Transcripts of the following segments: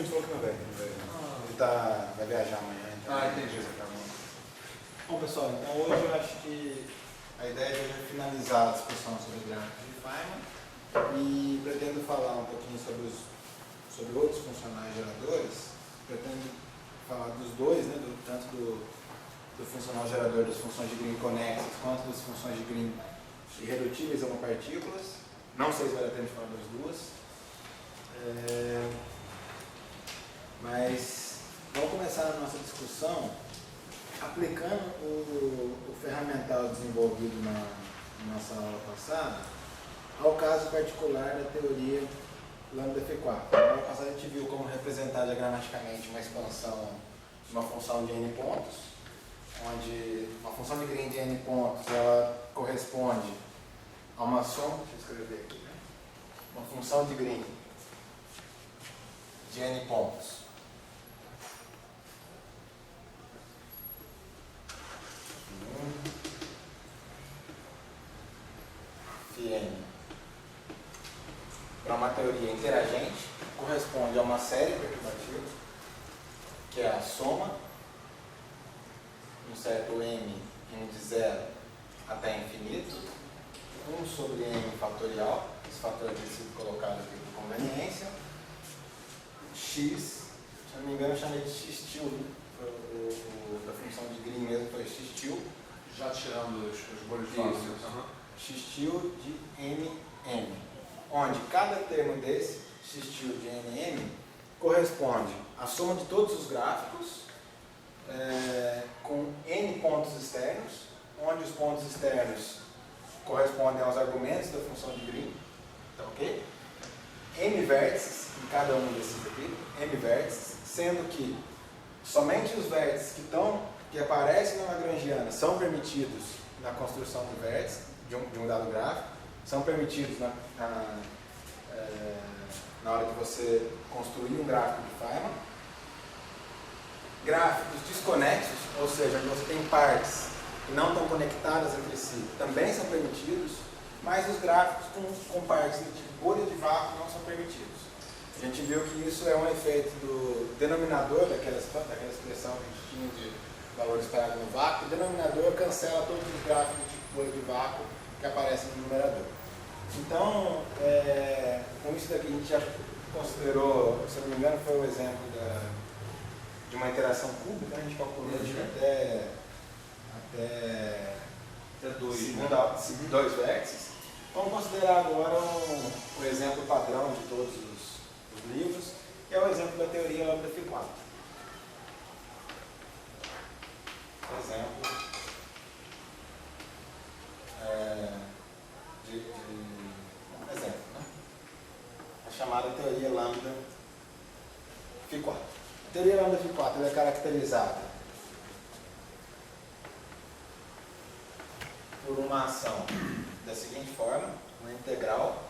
ele falou que não veio. Ele vai viajar amanhã. Então Entendi. Bom, pessoal, então hoje eu acho que a ideia de hoje é finalizar a discussão sobre gráficos de Feynman e pretendo falar um pouquinho sobre outros funcionais geradores. Pretendo falar dos dois, né, tanto do funcional gerador das funções de Green conexas quanto das funções de Green irredutíveis a uma partículas. Não sei se vai dar tempo de falar das duas. Mas vamos começar a nossa discussão aplicando o ferramental desenvolvido na nossa aula passada ao caso particular da teoria lambda F4. Na aula passada a gente viu como representar diagramaticamente uma expansão de uma função de n pontos, onde uma função de Green de n pontos ela corresponde a uma soma, deixa eu escrever aqui, né? Uma função de Green de n pontos Φn para uma teoria interagente corresponde a uma série perturbativa que é a soma um certo m de 0 até infinito 1 sobre n fatorial, esse fator tem sido colocado aqui por conveniência, x, se não me engano eu chamei de x tilde, da função de Green mesmo foi x tilde. Já tirando os bolhos fáceis. X tilde de nm, onde cada termo desse, x tilde de nm, corresponde à soma de todos os gráficos com n pontos externos, onde os pontos externos correspondem aos argumentos da função de Green, tá ok? M vértices em cada um desses aqui, M vértices, sendo que somente os vértices que aparecem na Lagrangiana são permitidos na construção do vértice de um dado gráfico, são permitidos na hora que você construir um gráfico de Feynman. Gráficos desconexos, ou seja, onde você tem partes que não estão conectadas entre si, também são permitidos, mas os gráficos com partes do tipo bolha de vácuo não são permitidos. A gente viu que isso é um efeito do denominador daquela expressão que a gente tinha de valor esperado no vácuo. O denominador cancela todos os gráficos do tipo bolha de vácuo que aparecem no numerador. Então, com isso daqui a gente já considerou, se não me engano, foi o exemplo de uma interação cúbica, a gente calculou até dois vértices. Vamos considerar agora o exemplo padrão de todos os livros, que é o exemplo da teoria lambda F4. Exemplo né? A chamada teoria lambda F4. A teoria lambda F4 ela é caracterizada por uma ação da seguinte forma, uma integral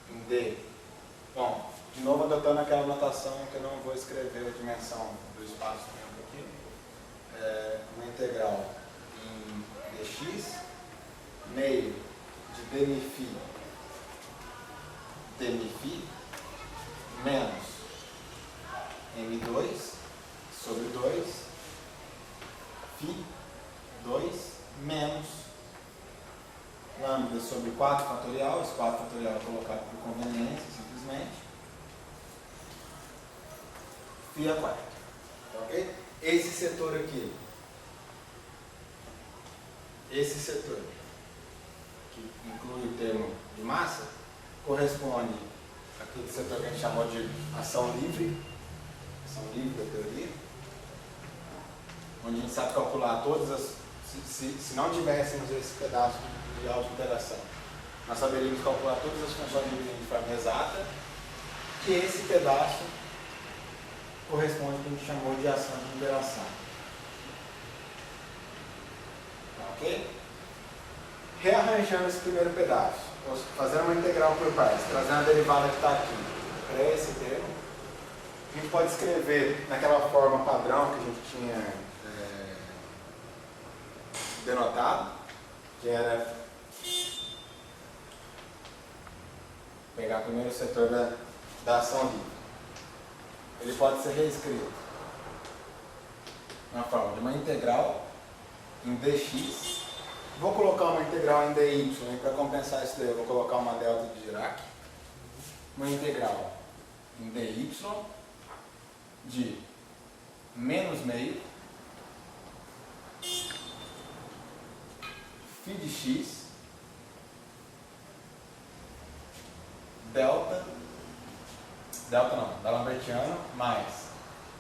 em D. Bom, de novo adotando aquela notação que eu não vou escrever a dimensão do espaço-tempo aqui. Uma integral em dx, meio de dμφ menos m2 sobre 2 φ2 menos lambda sobre 4 fatorial, esse 4 fatorial é colocado por conveniência, simplesmente, φ a quarta. Ok? Esse setor aqui, que inclui o termo de massa, corresponde àquele setor que a gente chamou de ação livre da teoria, onde a gente sabe calcular todas as... Se não tivéssemos esse pedaço de auto-interação, nós saberíamos calcular todas as funções de Green de forma exata, que esse pedaço corresponde ao que a gente chamou de ação de interação. Ok? Rearranjando esse primeiro pedaço, fazendo uma integral por partes, trazendo a derivada que está aqui para esse termo, a gente pode escrever naquela forma padrão que a gente tinha denotado, que era pegar primeiro o setor da ação livre. ele pode ser reescrito na forma de uma integral em dx. Vou colocar uma integral em dy, e para compensar isso daí eu vou colocar uma delta de Dirac. Uma integral em dy de menos meio φ de x delta não, D'Alembertiano mais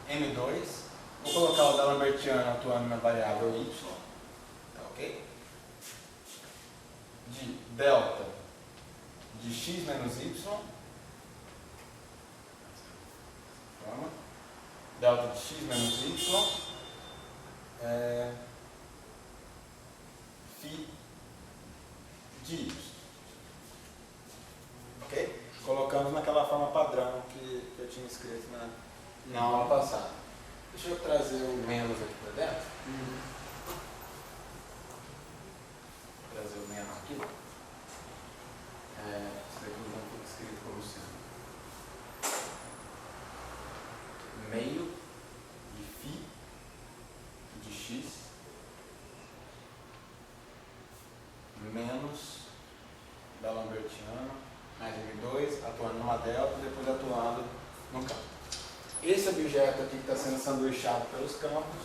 m2. Vou colocar o D'Alembertiano atuando na variável y, tá ok? De delta de x menos y, forma, delta de x menos y, φ de y, ok? Colocamos naquela forma padrão que eu tinha escrito na aula passada. Deixa eu trazer o menos aqui para dentro. Trazer o menos aqui. Isso daqui não foi escrito como sendo meio de φ de x menos D'Alembertiano mais m2, atuando numa delta e depois atuando no campo. Esse objeto aqui que está sendo sanduichado pelos campos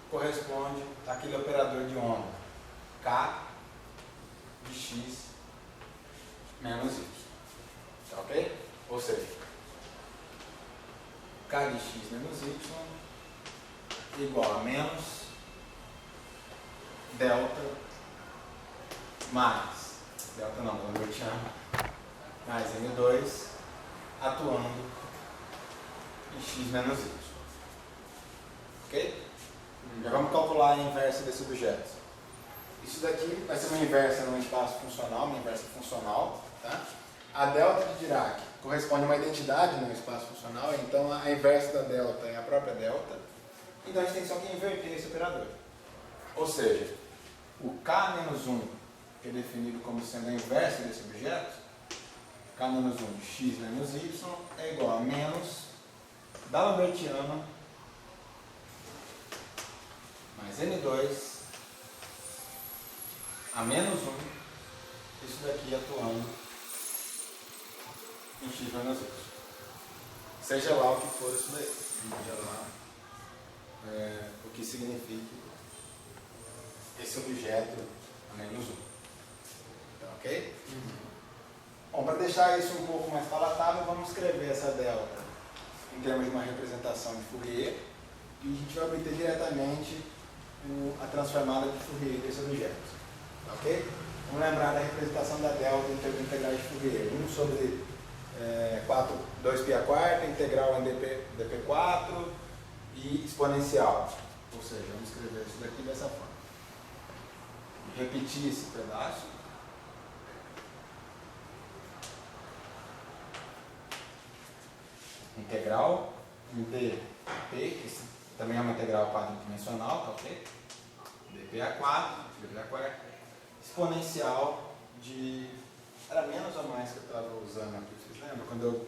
corresponde àquele operador de onda, K de x menos y. Tá ok? Ou seja, K de x menos y igual a menos delta mais, delta não, D'Alembertiano, mais m2 atuando em x menos y. Ok? Já vamos calcular a inversa desse objeto. Isso daqui vai ser uma inversa num espaço funcional, uma inversa funcional. Tá? A delta de Dirac corresponde a uma identidade num espaço funcional, então a inversa da delta é a própria delta. Então a gente tem só que inverter esse operador. Ou seja, o k menos 1, que é definido como sendo a inversa desse objeto, k menos 1 de x menos y, é igual a menos D'Alembertiano mais m2 a menos 1, isso daqui atuando em x menos y. Seja lá o que for isso daí. Seja lá o que signifique esse objeto a menos 1. Tá ok? Bom, para deixar isso um pouco mais palatável, vamos escrever essa delta em termos de uma representação de Fourier e a gente vai obter diretamente a transformada de Fourier desse objeto. Tá ok? Vamos lembrar da representação da delta em termos de integrais de Fourier. 1 sobre 2π², integral em dp4 e exponencial. Ou seja, vamos escrever isso daqui dessa forma. Repetir esse pedaço. Integral em dp, que também é uma integral quadridimensional, tá ok? dp², exponencial de... Era menos ou mais que eu estava usando aqui, vocês lembram? Quando eu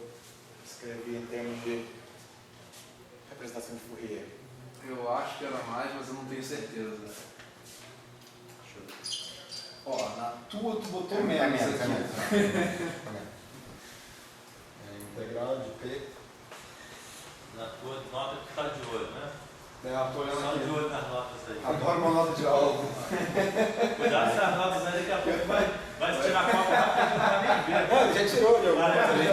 escrevi em termos de representação de Fourier. Eu acho que era mais, mas eu não tenho certeza. Deixa eu ver. Ó, na tua tu botou menos aqui. Integral de P. Na tua nota que tá de olho, né? Só Só de olho nas notas aí. Adoro uma nota de aula. Cuidado com as notas aí, daqui a pouco vai tirar a cópia rápido, não vai nem ver. Não, ele já tirou de alguma coisa ali.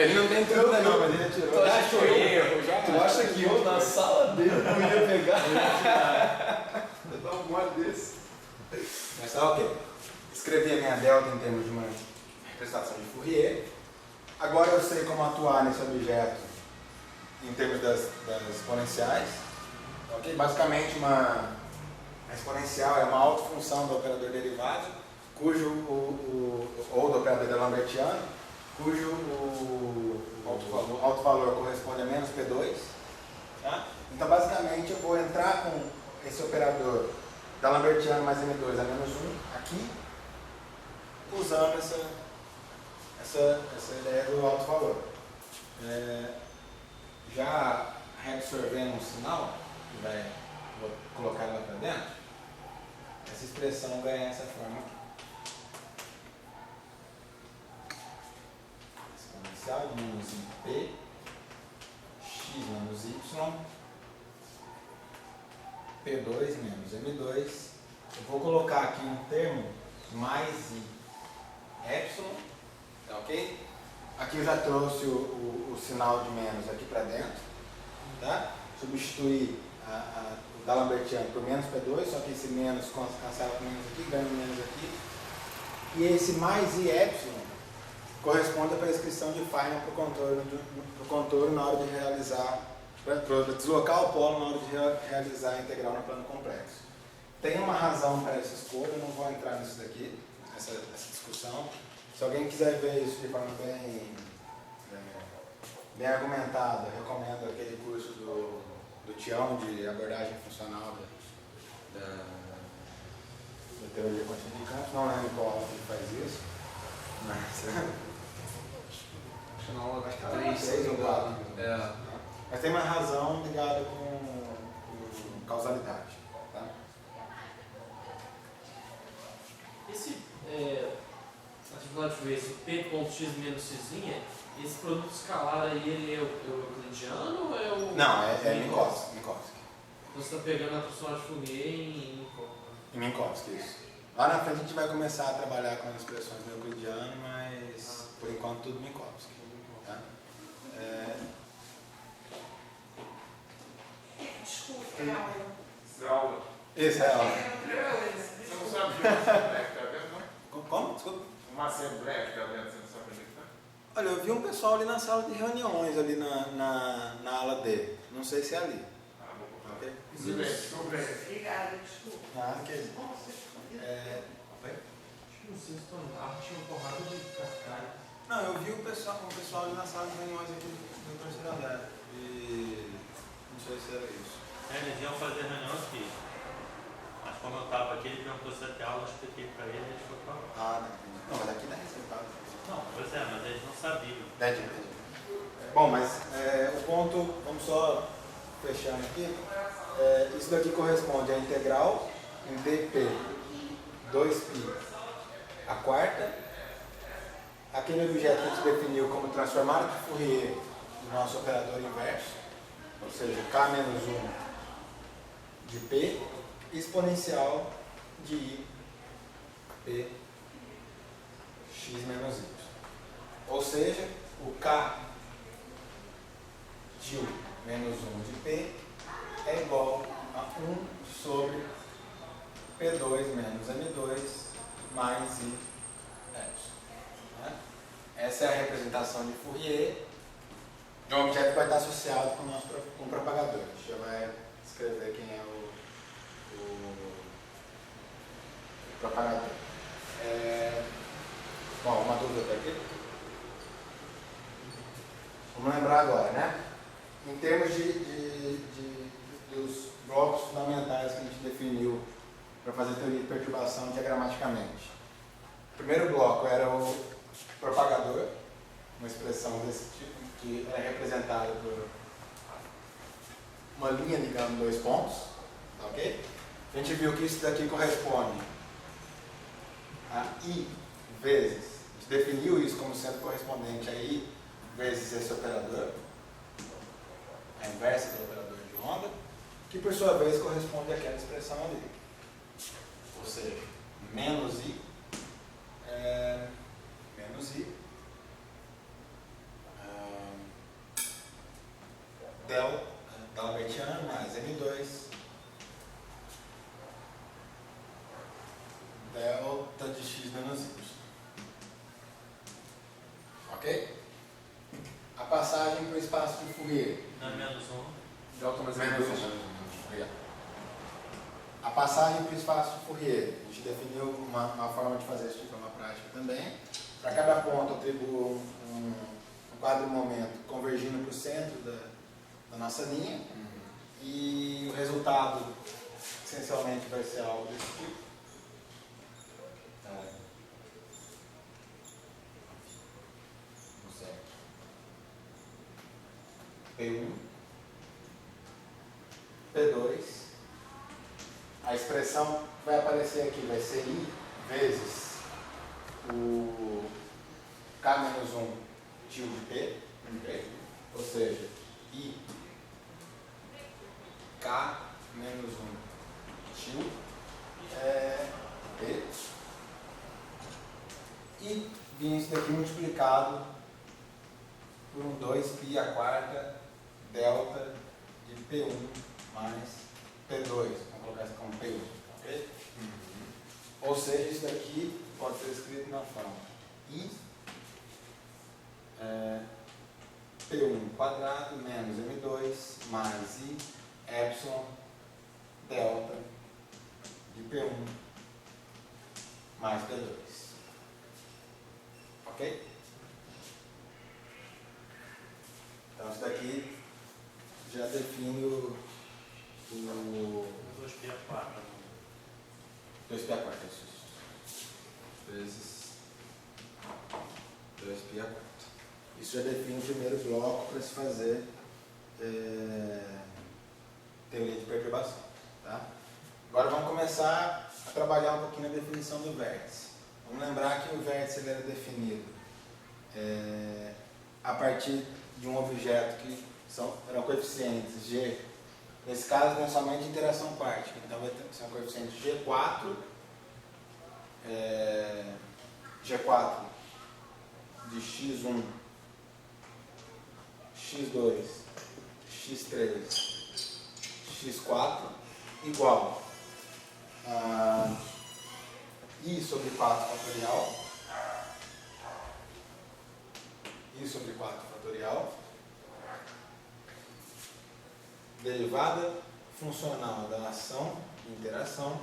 Ele não tem dúvida não, mas ele já tirou. Tu acha que eu erro? Tu acha que eu, na sala dele, não ia pegar? Eu dar um mole desse. Mas tá ok. Escrevi a minha delta em termos de uma representação de Fourier. Agora eu sei como atuar nesse objeto em termos das exponenciais. Okay? Basicamente, a exponencial é uma autofunção do operador derivado, cujo ou do operador D'Alembertiano, cujo alto valor corresponde a menos P2. Tá? Então, basicamente, eu vou entrar com esse operador D'Alembertiano mais M2 a menos 1 aqui, usando essa ideia do alto valor. já reabsorvendo um sinal, vou colocar lá para dentro, essa expressão ganha essa forma aqui. Exponencial de menos IP, x menos y, P2 menos M2. Eu vou colocar aqui um termo mais I epsilon, tá ok? Aqui eu já trouxe o sinal de menos aqui para dentro, tá? Substituir o D'Alembertiano por menos P2, só que esse menos cancela com menos aqui, ganha menos aqui. E esse mais I epsilon corresponde à prescrição de Feynman para o contorno na hora de realizar, para deslocar o polo na hora de realizar a integral no plano complexo. Tem uma razão para essa escolha, eu não vou entrar nisso daqui, nessa discussão. Se alguém quiser ver isso de forma bem argumentada, eu recomendo aquele curso do Tião de abordagem funcional da teoria contínua de campos. Não lembro qual aula que ele faz isso, mas Acho que na aula acho que 3 ou 4. É. Mas tem uma razão ligada com causalidade. Tá? Esse atividade de esse P.x menos xzinha, esse produto escalar aí, ele é o euclidiano ou é o... Não, é Minkowski. Então você está pegando a transformada de Fourier em Minkowski, isso. Lá na frente a gente vai começar a trabalhar com as expressões no euclidiano, mas por enquanto tudo Minkowski. Tá? Desculpa, aula. Aula. Esse é a aula. Você não sabe de uma assembleia que está dentro, não? Como? Desculpa. Uma assembleia que está dentro, você não sabe onde é que está? Olha, eu vi um pessoal ali na sala de reuniões, ali na ala D. Não sei se é ali. Ah, vou colocar. Ok? Tudo bem, tudo bem. Obrigada, desculpa. Nada que isso. no sexto andar, tinha uma porrada de cascalho. Não, eu vi um pessoal ali na sala de reuniões aqui no terceiro andar. E não sei se era isso. Eles iam fazer reunião aqui. Mas como eu estava aqui, ele perguntou se até aula, eu expliquei para ele e ele foi para lá. Ah, não, mas aqui dá resultado. Não, pois é, mas eles não sabiam. Entendi. Bom, mas o ponto, vamos só fechando aqui. Isso daqui corresponde à integral em dp 2π a quarta. Aquele objeto que a gente definiu como transformado de Fourier do nosso operador inverso, ou seja, k menos 1 de p, exponencial de i p x menos y. Ou seja, o k de u menos 1 de p é igual a 1 sobre p2 menos m2 mais i epsilon. Né? Essa é a representação de Fourier de um objeto que vai estar associado com o propagador. A gente já vai escrever quem é o propagador. Bom, uma dúvida aqui. Vamos lembrar agora, né? Em termos dos blocos fundamentais que a gente definiu para fazer teoria de perturbação diagramaticamente. O primeiro bloco era o propagador, uma expressão desse tipo, que é representada por uma linha ligando dois pontos, tá ok? A gente viu que isso daqui corresponde a I vezes, a gente definiu isso como sendo correspondente a I vezes esse operador, a inversa do operador de onda, que por sua vez corresponde àquela expressão ali. Ou seja, menos I del D'Alembertiano mais M2 delta de x menos y. Ok? A passagem para o espaço de Fourier. Não é menos um. Delta mais Menos menos Obrigado. A passagem para o espaço de Fourier. A gente definiu uma forma de fazer isso de forma prática também. Para cada ponto, atribuo um quadro momento convergindo para o centro da nossa linha. E o resultado, essencialmente, vai ser algo desse tipo. Não sei. P1, P2. A expressão que vai aparecer aqui vai ser I vezes o K-1 tilde P, ok? Ou seja, I K-1 tilde P. E vinha isso daqui multiplicado por um 2π a quarta delta de P1 mais P2. Vamos colocar isso como P1, ok? Ou seja, isso daqui pode ser escrito na forma I P1 quadrado menos M2 mais I epsilon delta de P1 mais P2. Ok? Então isso daqui já define o 2π4. 2π4, vezes 2π4. Isso já define o primeiro bloco para se fazer teoria de perturbação. Tá? Agora vamos começar a trabalhar um pouquinho na definição do vértice. Vamos lembrar que o vértice ele era definido a partir de um objeto que eram coeficientes G. Nesse caso, não é somente interação quântica. Então vai ser um coeficiente G4, G4 de x1, x2, x3, x4 igual a I sobre 4 fatorial, I sobre 4 fatorial, derivada funcional da ação de interação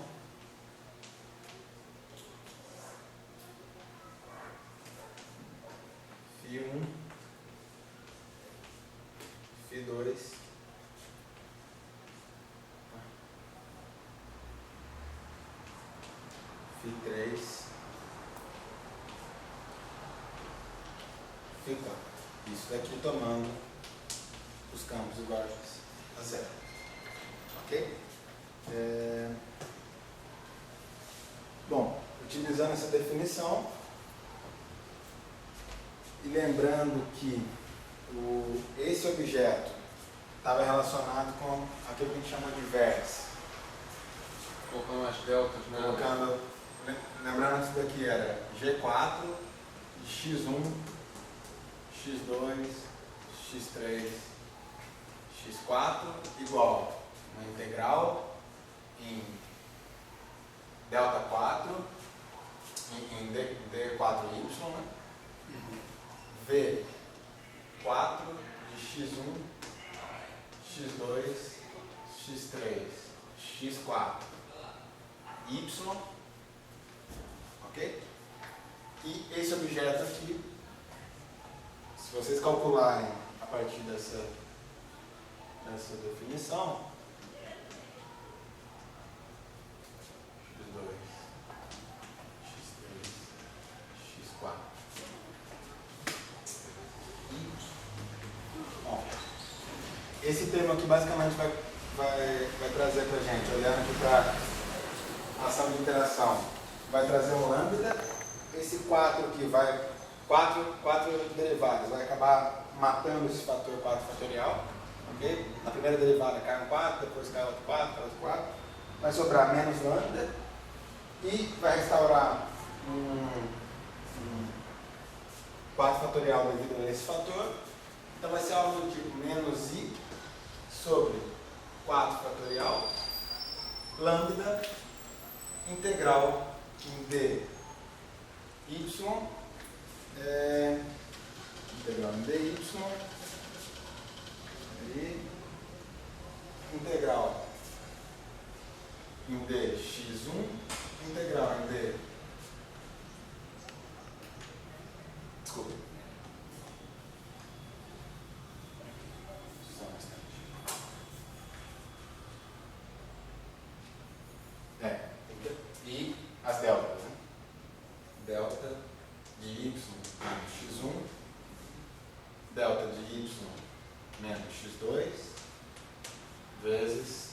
φ1, φ2, φ3, φ4. Isso daqui tomando os campos iguais a zero. Ok? Bom, utilizando essa definição e lembrando que esse objeto estava relacionado com aquilo que a gente chama de vértice. Colocando as deltas, né? Lembrando que isso daqui era G4 de x1, x2, x3, x4 igual a uma integral em delta 4 em d4y, né? V4 de x1, x2, x3, x4, y, ok? E esse objeto aqui, se vocês calcularem a partir dessa definição, x2, x3, x4, bom, esse termo aqui basicamente vai trazer para a gente, olhando aqui para a ação de interação, vai trazer um lambda, esse 4 aqui vai, 4 derivadas, vai acabar matando esse fator 4 fatorial, ok? Na primeira derivada cai um 4, depois cai outro 4, outro 4, vai sobrar menos lambda e vai restaurar um 4 fatorial devido a esse fator, então vai ser algo do tipo menos i sobre 4 fatorial, lambda, integral em dy, integral em dy, e integral em dx1, integral em d, desculpa, só um instante. E as deltas, né? Delta de y x1, delta de y menos x2 vezes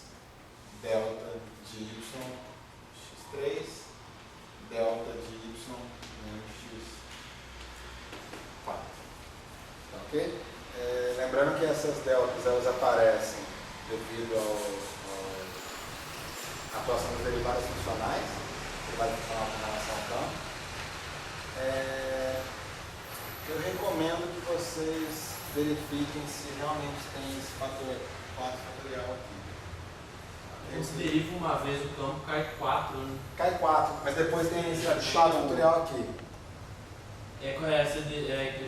delta de y x3 delta de y menos x4. Tá ok? Lembrando que essas deltas elas aparecem devido à atuação das derivadas funcionais, que vai funcionar com relação ao campo. Eu recomendo que vocês verifiquem se realmente tem esse fator 4 fatorial aqui. Então se deriva uma vez o campo, cai 4, né? Cai 4, mas depois tem esse 4 fatorial aqui.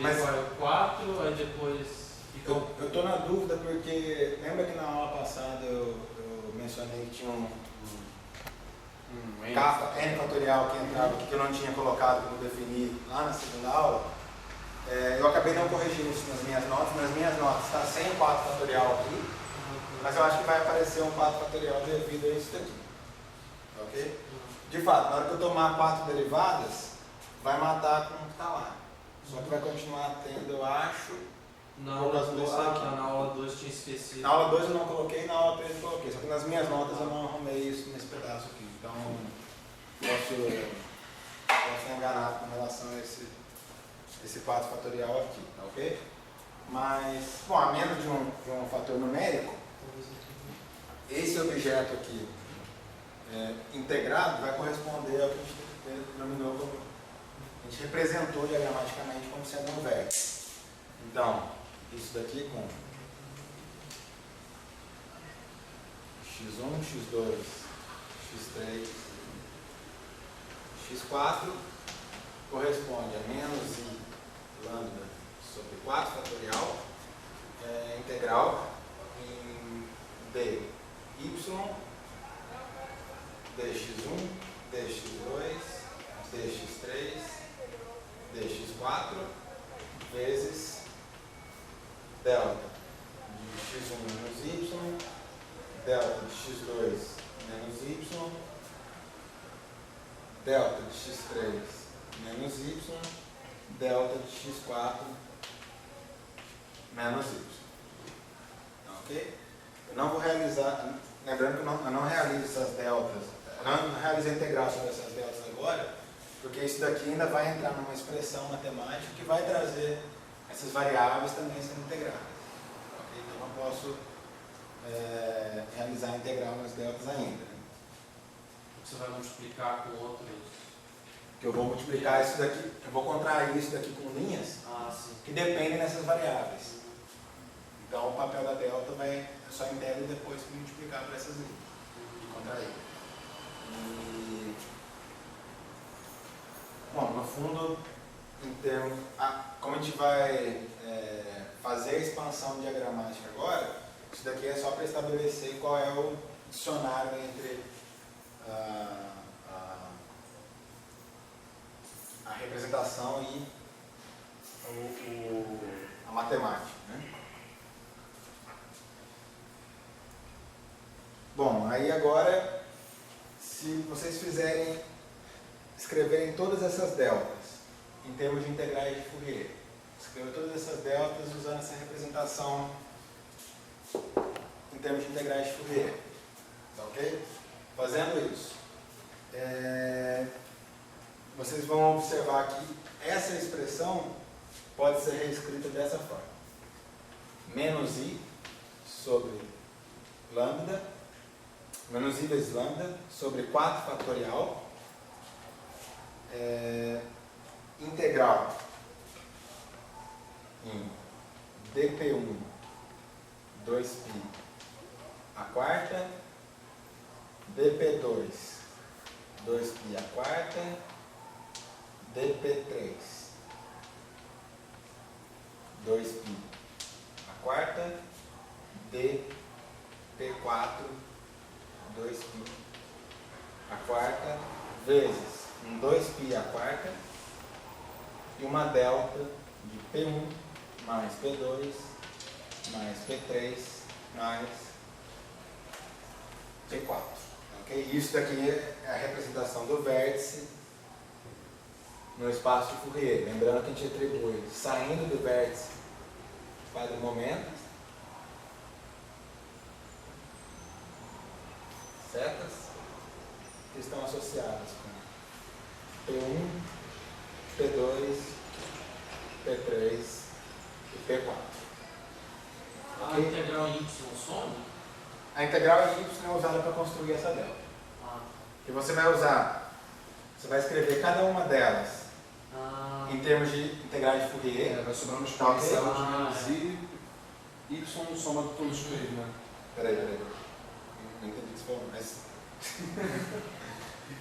Mas Mas- é 4, aí depois fica Eu estou na dúvida porque lembra que na aula passada eu mencionei que tinha um N fatorial que entrava aqui que eu não tinha colocado como definir lá na segunda aula. Eu acabei não corrigindo isso nas minhas notas está sem 4 fatorial aqui, mas eu acho que vai aparecer um 4 fatorial devido a isso daqui. Ok? De fato, na hora que eu tomar 4 derivadas, vai matar com o que está lá. Só que vai continuar tendo, eu acho. na Por causa aula, desse aqui. na aula 2 tinha esquecido. Na aula 2 eu não coloquei, na aula 3 eu coloquei. Só que nas minhas notas eu não arrumei isso nesse pedaço aqui. Então, posso ser enganado com relação a esse 4 fatorial aqui, tá ok? Mas, bom, a menos de um fator numérico, esse objeto aqui integrado vai corresponder ao que a gente denominou como, a gente representou diagramaticamente como sendo um vértice. Então, isso daqui com x1, x2, x3, x4 corresponde a menos i lambda sobre 4 fatorial integral em dy dx1, dx2, dx3, dx4 vezes delta de x1 menos y, delta de x2 menos y, delta de x3 menos y, delta de x4 menos y. Ok? Eu não vou realizar, lembrando que eu não realizo essas deltas, eu não realizo a integral sobre essas deltas agora, porque isso daqui ainda vai entrar numa expressão matemática que vai trazer essas variáveis também sendo integradas. Okay? Então eu não posso realizar a integral nas deltas ainda. Né? Você vai multiplicar com outros. Que eu vou multiplicar isso daqui, eu vou contrair isso daqui com linhas Ah, sim. que dependem dessas variáveis. Então o papel da delta eu só integro depois que multiplicar por essas linhas e contrair. E, bom, no fundo, em termos, como a gente vai fazer a expansão diagramática agora, isso daqui é só para estabelecer qual é o dicionário entre a representação e a matemática. Né? Bom, aí agora, se vocês escreverem todas essas deltas em termos de integrais de Fourier, escrever todas essas deltas usando essa representação em termos de integrais de Fourier, tá ok? Fazendo isso, vocês vão observar que essa expressão pode ser reescrita dessa forma: menos i sobre lambda, menos i vezes lambda sobre 4 fatorial, integral em dp1 2π a quarta, dp2 2π a quarta, dp3 2π a quarta, dp4 2π a quarta vezes um 2π a quarta e uma delta de P1 mais P2 mais P3 mais P4. Okay? Isso daqui é a representação do vértice no espaço de Fourier. Lembrando que a gente atribui saindo do vértice quadro momento retas que estão associadas com P1, P2, P3 e P4. A integral y some? A integral y é usada para construir essa delta. Que você vai usar, você vai escrever cada uma delas em termos de integrais de Fourier. Vai sobrar uma Tá, ok? expressão de menos i, y soma de todos os três, né? Peraí. Não entendi o que você falou, mas...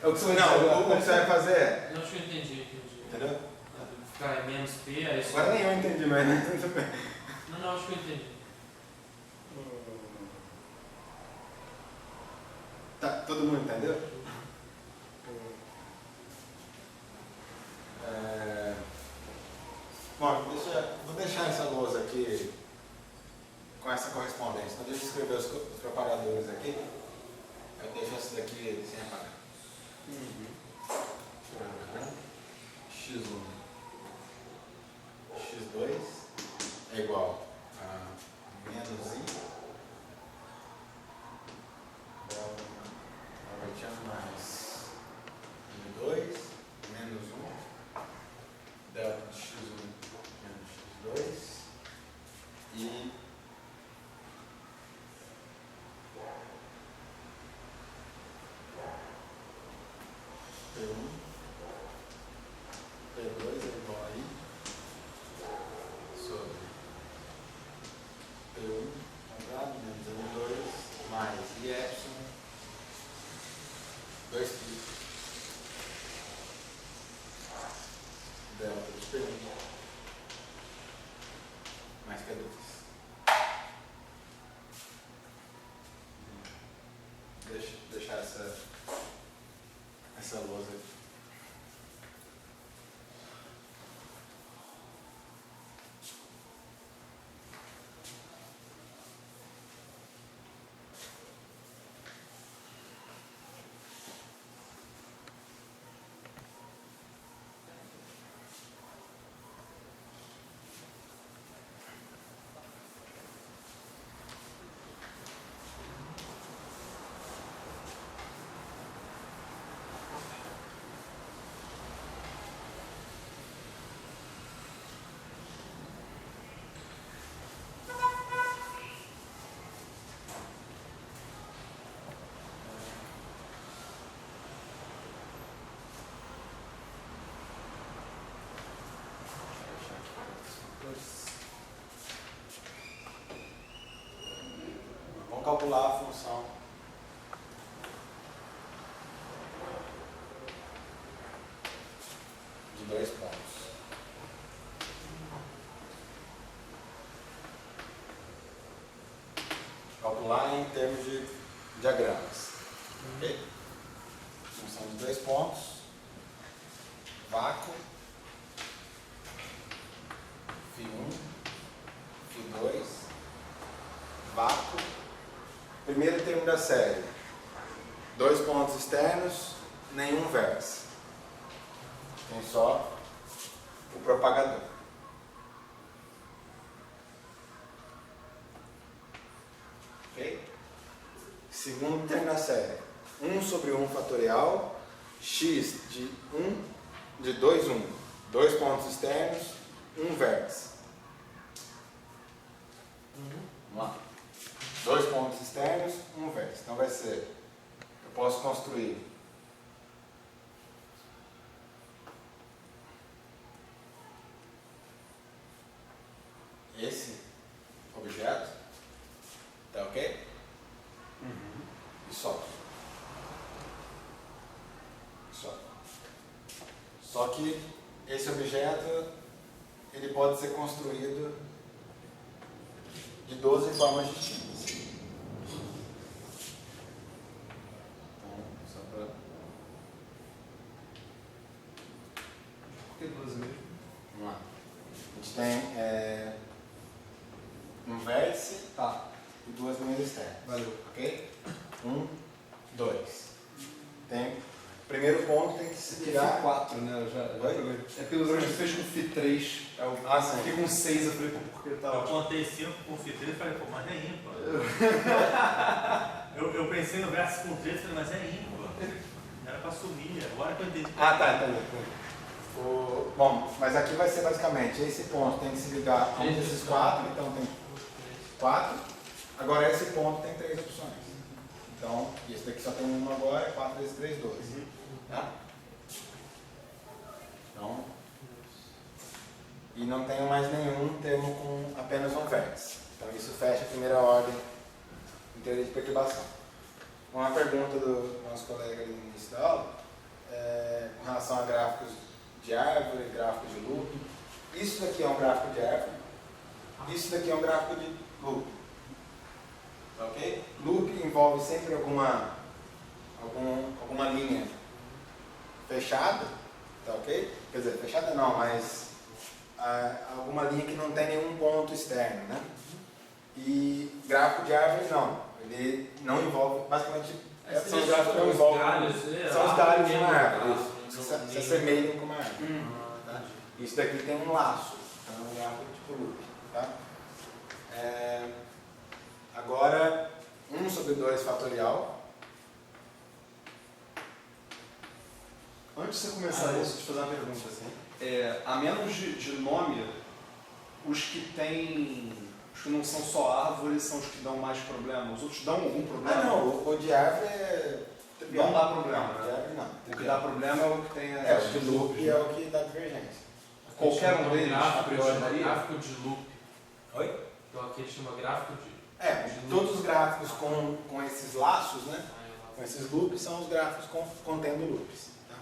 É o que você vai Não, dizer o agora. que você vai fazer é... Não, acho que eu entendi. Entendeu? Ficar menos P, aí isso. Agora nem eu entendi, mas tudo bem. Não, acho que eu entendi. Tá, todo mundo entendeu? Bom, vou deixar essa lousa aqui com essa correspondência. Então deixa eu escrever os propagadores aqui. Eu deixo essa daqui sem apagar. X1, X2 é igual a menos I mais I2 menos 1 delta de X1 menos X2 e P1 P2 é igual a I sobre P1 quadrado menos M2 mais IY 2 pi delta de P1 mais P2. Deixar essa lousa aqui. Vamos calcular a função de 2 pontos. Calcular em termos de diagramas. Ok? Função de 2 pontos, vácuo, φ1, φ2, vácuo. Primeiro termo da série, 2 pontos externos, nenhum vértice. Tem só o propagador. Ok? Segundo termo da série, 1 sobre 1 fatorial, x de 2, 1. 2 pontos externos, um vértice. Vamos lá. 2 pontos externos, um vértice. Então vai ser, eu posso construir esse objeto, tá ok? E só. Só que esse objeto ele pode ser construído de 12 formas distintas. Então, só para... Por que 12 mesmo? Vamos lá. A gente tem um vértice e 2 linhas externas. Valeu. Ok? 1, 2. Tem... Primeiro ponto tem que se tirar... Φ4, né? Eu já Oi? peguei. É porque os outros fez com Φ3. Sim. Fiquei com 6, eu falei, pô, por que Eu tal? contei 5 com o Fitri e falei, pô, mas é ímpar. Eu pensei no verso com 3, falei, mas é ímpar. Era para sumir, agora que eu entendi. Ah, tá, entendi. Bom, mas aqui vai ser basicamente, esse ponto tem que se ligar a um desses 4, então tem 4. Agora esse ponto tem 3 opções. Então, esse daqui só tem uma agora, 4 vezes 3, 12. Tá? Então, e não tenho mais nenhum termo com apenas um vértice. Então isso fecha a primeira ordem em teoria de perturbação. Uma pergunta do nosso colega ali no início da aula, com relação a gráficos de árvore, gráficos de loop. Isso daqui é um gráfico de árvore, isso daqui é um gráfico de loop. Tá ok? Loop envolve sempre alguma linha fechada, tá ok? Quer dizer, fechada não, mas alguma linha que não tem nenhum ponto externo, né? E gráfico de árvore não, ele não envolve, basicamente, são os gráficos que não envolvem, são os galhos de uma árvore, se assemelham com uma árvore. Tá? Isso daqui tem um laço, então é um gráfico tipo loop. Tá? Agora, 1 sobre 2 fatorial. Antes de você começar isso, deixa eu te fazer uma pergunta assim. A menos de nome, os que não são só árvores são os que dão mais problema. Os outros dão algum problema? Ah não, o de árvore não dá problema, de né? árvore não. O que dá problema é o que tem O de loop é o que dá divergência. Qualquer um deles, a gráfico, priori, chama daria? gráfico de loop. Oi? Então aqui ele chama gráfico de... Todos os gráficos com esses laços, né? Com esses loops, são os gráficos contendo loops. Tá?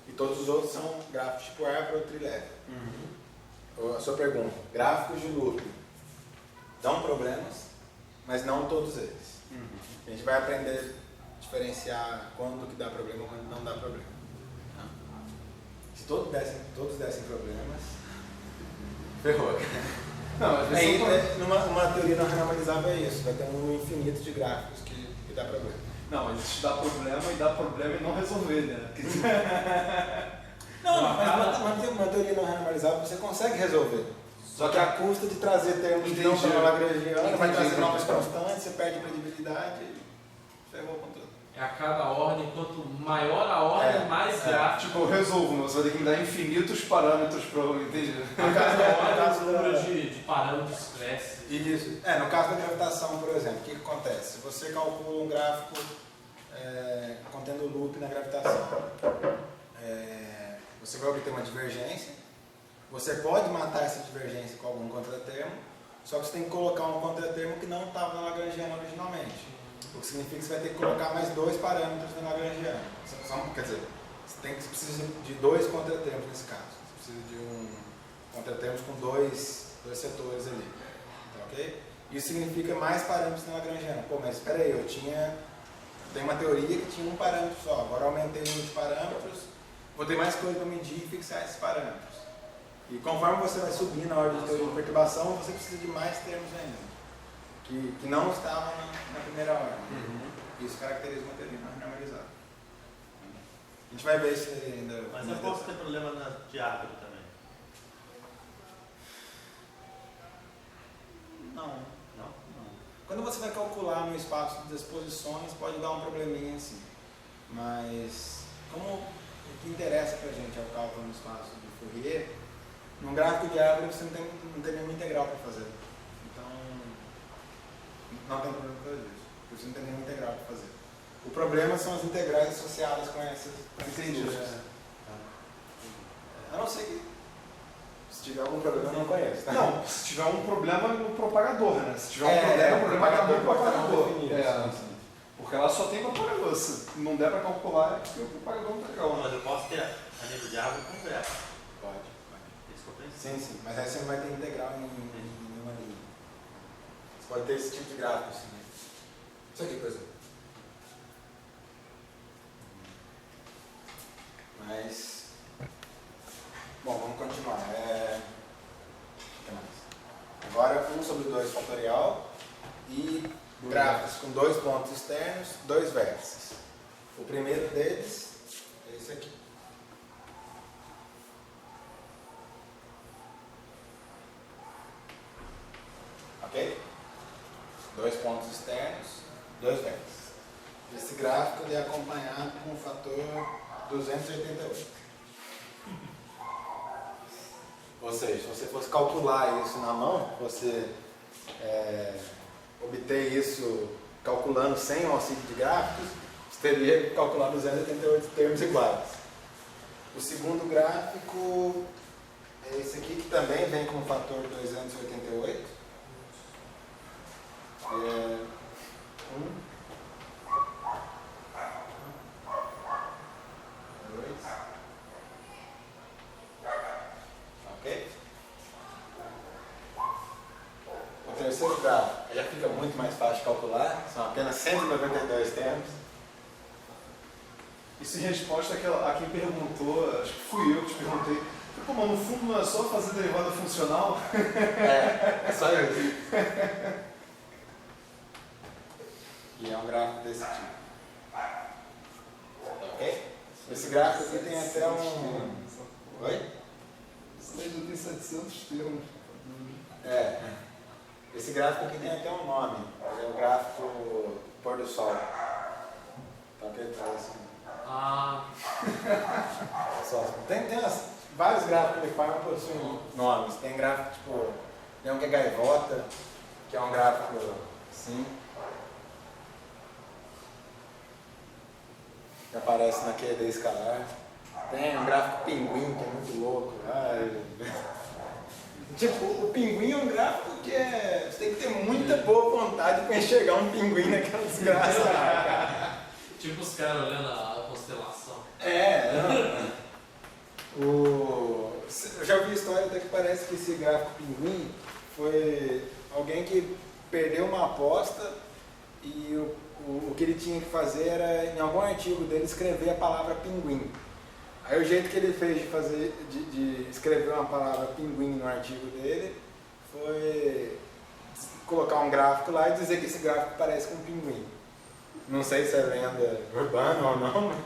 E todos os outros são gráficos tipo árvore ou trilevel. A sua pergunta, gráficos de loop dão problemas, mas não todos eles. A gente vai aprender a diferenciar quando que dá problema e quando não dá problema. Tá? Se todos dessem problemas, ferrou. Não, às vezes numa teoria não renormalizável é isso, vai ter um infinito de gráficos que dá problema. Não, mas isso dá problema e não resolver, né? Não, mas uma teoria não renormalizável você consegue resolver. Só que a custa de trazer termos que não são lagrangianos, vai trazer nomes constantes, você perde credibilidade e ferrou com tudo. É a cada ordem, quanto maior a ordem, mais gráfico. Tipo, eu resolvo, mas você vai ter que me dar infinitos parâmetros para eu entender. No caso O número de parâmetros cresce. Isso. No caso da gravitação, por exemplo, o que acontece? Você calcula um gráfico contendo loop na gravitação. Você vai obter uma divergência. Você pode matar essa divergência com algum contratermo, só que você tem que colocar um contratermo que não estava na Lagrangiana originalmente. O que significa que você vai ter que colocar mais 2 parâmetros na Lagrangiana. Quer dizer, você precisa de 2 contratermos nesse caso. Você precisa de contratermos com 2 setores ali. Tá ok? Isso significa mais parâmetros na Lagrangiana. Pô, mas espera aí, eu tenho uma teoria que tinha um parâmetro só, agora eu aumentei o número de parâmetros, vou ter mais coisa para medir e fixar esses parâmetros. E conforme você vai subir na ordem de teoria de perturbação, você precisa de mais termos ainda, que não estavam na primeira ordem. Isso caracteriza uma teoria não renormalizável. A gente vai ver isso ainda. Mas eu posso ter problema na de árvore também. Não. Quando você vai calcular no espaço das posições, pode dar um probleminha assim. Mas, como o que interessa pra gente é o cálculo no espaço de Fourier, num gráfico de árvore você não tem nenhuma integral para fazer. Então, não tem problema por causa disso. Porque você não tem nenhuma integral para fazer. O problema são as integrais associadas com esses loops. A não ser que, se tiver algum problema, eu não conheço. Tá? Não, se tiver um problema no propagador, né? Se tiver um problema, o propagador. Porque ela só tem propagador. Se não der para calcular, é porque o propagador não está legal. Mas eu posso ter a nível de árvore conversa. Pode. Isso que eu pensei. Sim. Mas aí você não vai ter integral em nenhuma linha. Você pode ter esse tipo de gráfico, assim, né? Isso aqui, por exemplo. Mas... Bom, vamos continuar. O que mais? Agora, 1 sobre 2 fatorial e gráficos com 2 pontos externos, 2 vértices. O primeiro deles é esse aqui. Ok? 2 pontos externos, 2 vértices. Esse gráfico ele é acompanhado com o fator 288. Ou seja, se você fosse calcular isso na mão, você obter isso calculando sem o auxílio de gráficos, você teria que calcular 288 termos iguais. O segundo gráfico é esse aqui, que também vem com o fator 288. Ok? O terceiro gráfico já fica muito mais fácil de calcular, são apenas 192 termos. Isso em resposta a quem perguntou, acho que fui eu que te perguntei, pô, mas no fundo não é só fazer derivada funcional? É só isso. E é um gráfico desse tipo. Ok? Esse gráfico aqui tem até um... Oi? Isso daí já tem 700 termos. Esse gráfico aqui tem até um nome. Ele é o gráfico pôr do sol. Então aqui ele fala assim. Tem vários gráficos que ele faz que possuem nomes. Tem gráfico tipo, tem um que é gaivota, que é um gráfico assim, que aparece na QD escalar. Tem um gráfico pinguim, que é muito louco. Tipo, o pinguim é um gráfico que você tem que ter muita boa vontade para enxergar um pinguim naquela desgraça. Tipo os caras olhando a constelação. Eu já ouvi história até que parece que esse gráfico pinguim foi alguém que perdeu uma aposta e o que ele tinha que fazer era, em algum artigo dele, escrever a palavra pinguim. Aí o jeito que ele fez de escrever uma palavra pinguim no artigo dele foi colocar um gráfico lá e dizer que esse gráfico parece com um pinguim. Não sei se é lenda urbana ou não, mas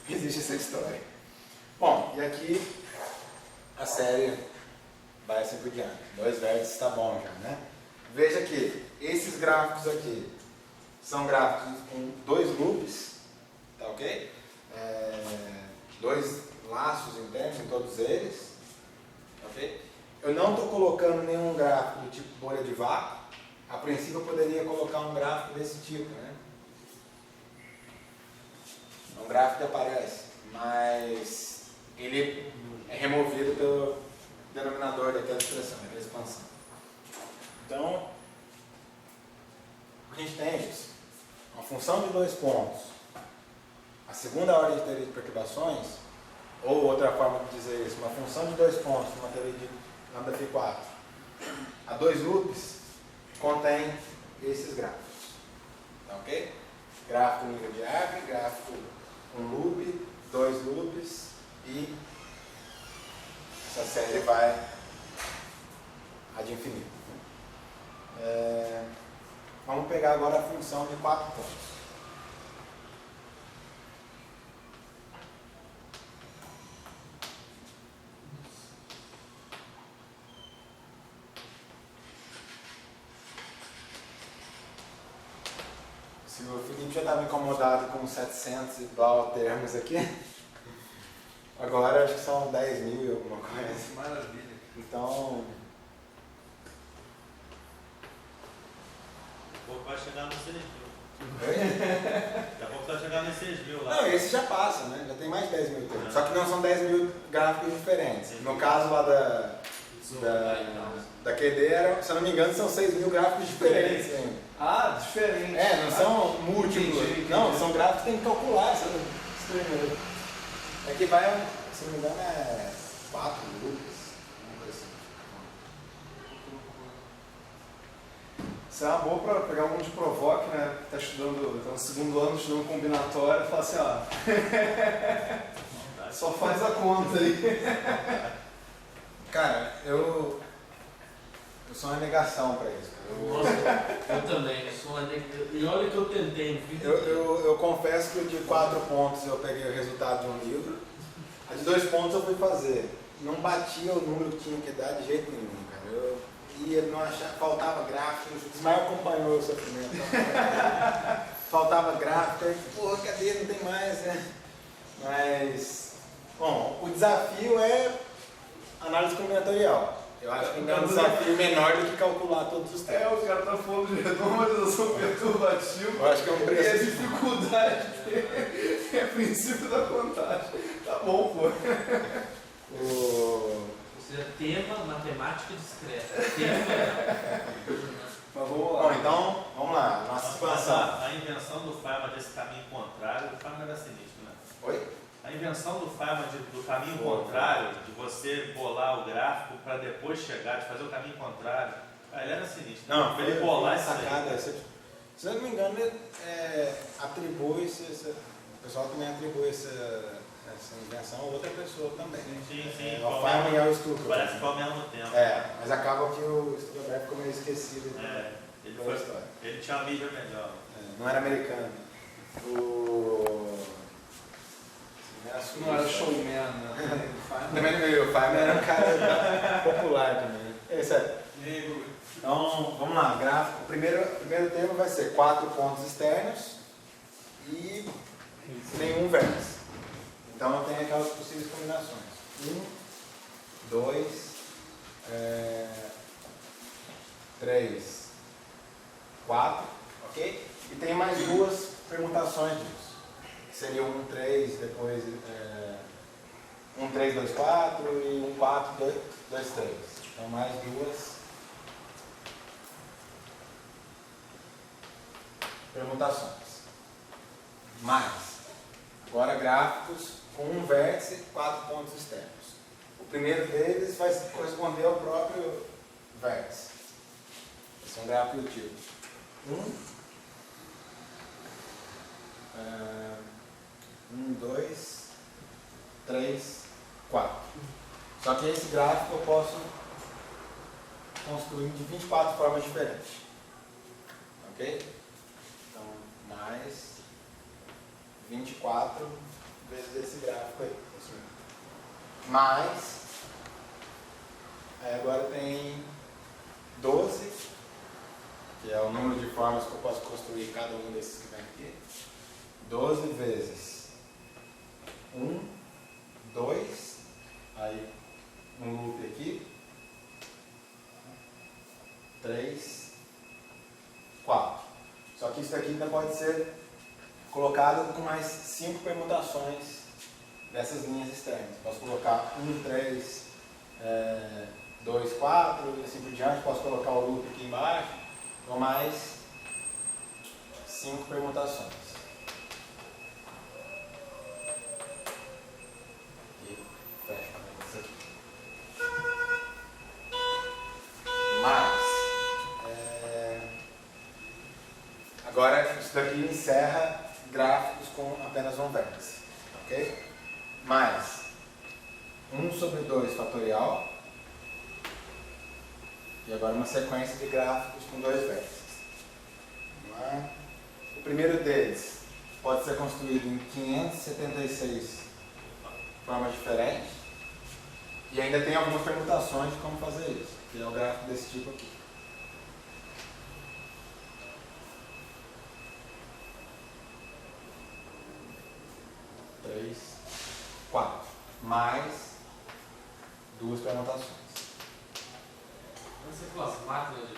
existe essa história. Bom, e aqui a série vai assim por diante. 2 vértices está bom já, né? Veja que esses gráficos aqui são gráficos com 2 loops, tá ok? 2 laços internos em todos eles, ok? Eu não estou colocando nenhum gráfico do tipo bolha de vácuo. A princípio eu poderia colocar um gráfico desse tipo, né? Um gráfico que aparece, mas ele é removido pelo denominador daquela expressão, daquela expansão. Então, a gente tem isso. Uma função de 2 pontos. A segunda ordem de teoria de perturbações, ou outra forma de dizer isso, uma função de 2 pontos numa teoria de lambda phi 4 a 2 loops, contém esses gráficos. Tá ok? Gráfico nível de árvore, gráfico um loop, 2 loops e essa série vai ad infinito. Vamos pegar agora a função de 4 pontos. Se o Felipe já estava incomodado com 700 e blá termos aqui, agora acho que são 10 mil e alguma coisa. Maravilha. Então, pouco vai chegar nos 6 mil. oi? Daqui a pouco vai chegar nos 6 mil lá. Não, esse já passa, né? Já tem mais de 10 mil termos. Só que não são 10 mil gráficos diferentes. No caso lá da QD, se eu não me engano, são 6 mil gráficos diferentes ainda. Ah, diferente. Não são múltiplos. Entendi. Não, são gráficos que tem que calcular. É que vai, se não me engano, 4 grupos. Isso é uma boa para pegar algum de provoque, né? Que está estudando, tá no 2º ano estudando combinatória, e fala assim, ó. Só faz a conta aí. Cara, eu sou uma negação para isso. Nossa, eu também. E olha que eu tentei. Eu confesso que o de 4 pontos eu peguei o resultado de um livro. A de 2 pontos eu fui fazer. não batia o número que tinha que dar de jeito nenhum, cara. Eu ia, não achava, faltava gráfico, o Ismael acompanhou o sofrimento. Faltava gráfico, aí, porra, cadê? Não tem mais, né? Mas, bom, o desafio é análise combinatorial. Eu acho que é um desafio menor do que calcular todos os termos. O cara tá falando de normalização perturbativa. Eu acho que é um E a preço. dificuldade dele é princípio da contagem. Tá bom, pô. O... Ou seja, tema matemática discreta. Tema. Mas vamos lá. Bom, então, vamos lá, nossa Mas expansão. a invenção do Feynman desse caminho contrário, o Feynman era sinistro, né? Oi? A invenção do Feynman do caminho contrário, de você bolar o gráfico para depois chegar, de fazer o caminho contrário, ele era sinistro. Não, Pra ele bolar essa sacada. Se eu não me engano, atribui-se, o pessoal também atribui essa invenção a outra pessoa também. Sim, O Feynman e o Stucker. parece que foi ao mesmo tempo. Mas acaba que o Stucker ficou meio esquecido pela história. Ele tinha uma mídia melhor. Não era americano. Não era showman, né? Também não veio, o Feynman era um cara popular também. Esse é. Então, vamos lá, gráfico. O primeiro termo vai ser 4 pontos externos e nenhum vértice. Então eu tenho aquelas possíveis combinações. 1, 2, 3, 4, ok? E tem mais duas permutações disso. Seria 1, 3, depois 1, 3, 2, 4 e 1, 4, 2, 3. Então mais duas permutações. Mais, agora gráficos com um vértice e 4 pontos externos. O primeiro deles vai corresponder ao próprio vértice. Esse é um gráfico do tipo 1, 2, 3, 4. Só que esse gráfico eu posso construir de 24 formas diferentes. Ok? Então, mais 24 vezes esse gráfico aí. Mais, aí agora tem 12, que é o número de formas que eu posso construir cada um desses que vem aqui. 12 vezes 1, 2, aí um loop aqui, 3, 4. Só que isso daqui ainda pode ser colocado com mais 5 permutações dessas linhas externas. Posso colocar 1, 3, 2, 4 e assim por diante. Posso colocar o loop aqui embaixo. Então mais 5 permutações. E fecha isso aqui. Mas agora isso daqui encerra gráficos com apenas um vértice. Ok? Mais 1 sobre 2 fatorial. E agora uma sequência de gráficos com 2 vértices. Vamos lá. O primeiro deles pode ser construído em 576 formas diferentes. E ainda tem algumas permutações de como fazer isso, que é o gráfico desse tipo aqui. Mais 2 permutações. Você falou as máquinas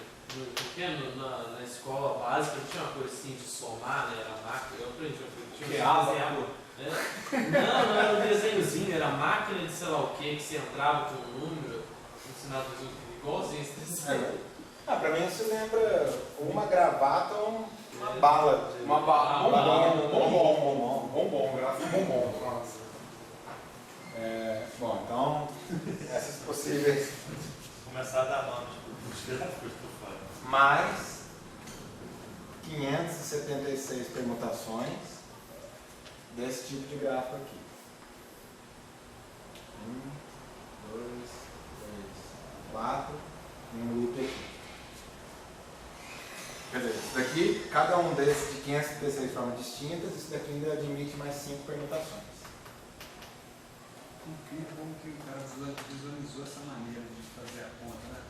porque na escola básica tinha uma coisa assim de somar, né? Era máquina, eu aprendi, tinha um desenho. Não era um desenhozinho, era máquina de sei lá o que você entrava com um número, ensinava igualzinho esse desenho. Pra mim isso lembra uma gravata ou uma bala. Uma bala. Bombom, gráfico bombom. Bom, então, essas possíveis. Começar a dar nome dos gráficos do Feynman. Mais 576 permutações desse tipo de gráfico aqui. 1, 2, 3, 4 e um loop aqui. Quer dizer, isso daqui, cada um desses de 576 formas distintas, isso daqui ainda admite mais 5 permutações. incrível como que o cara visualizou essa maneira de fazer a conta, né?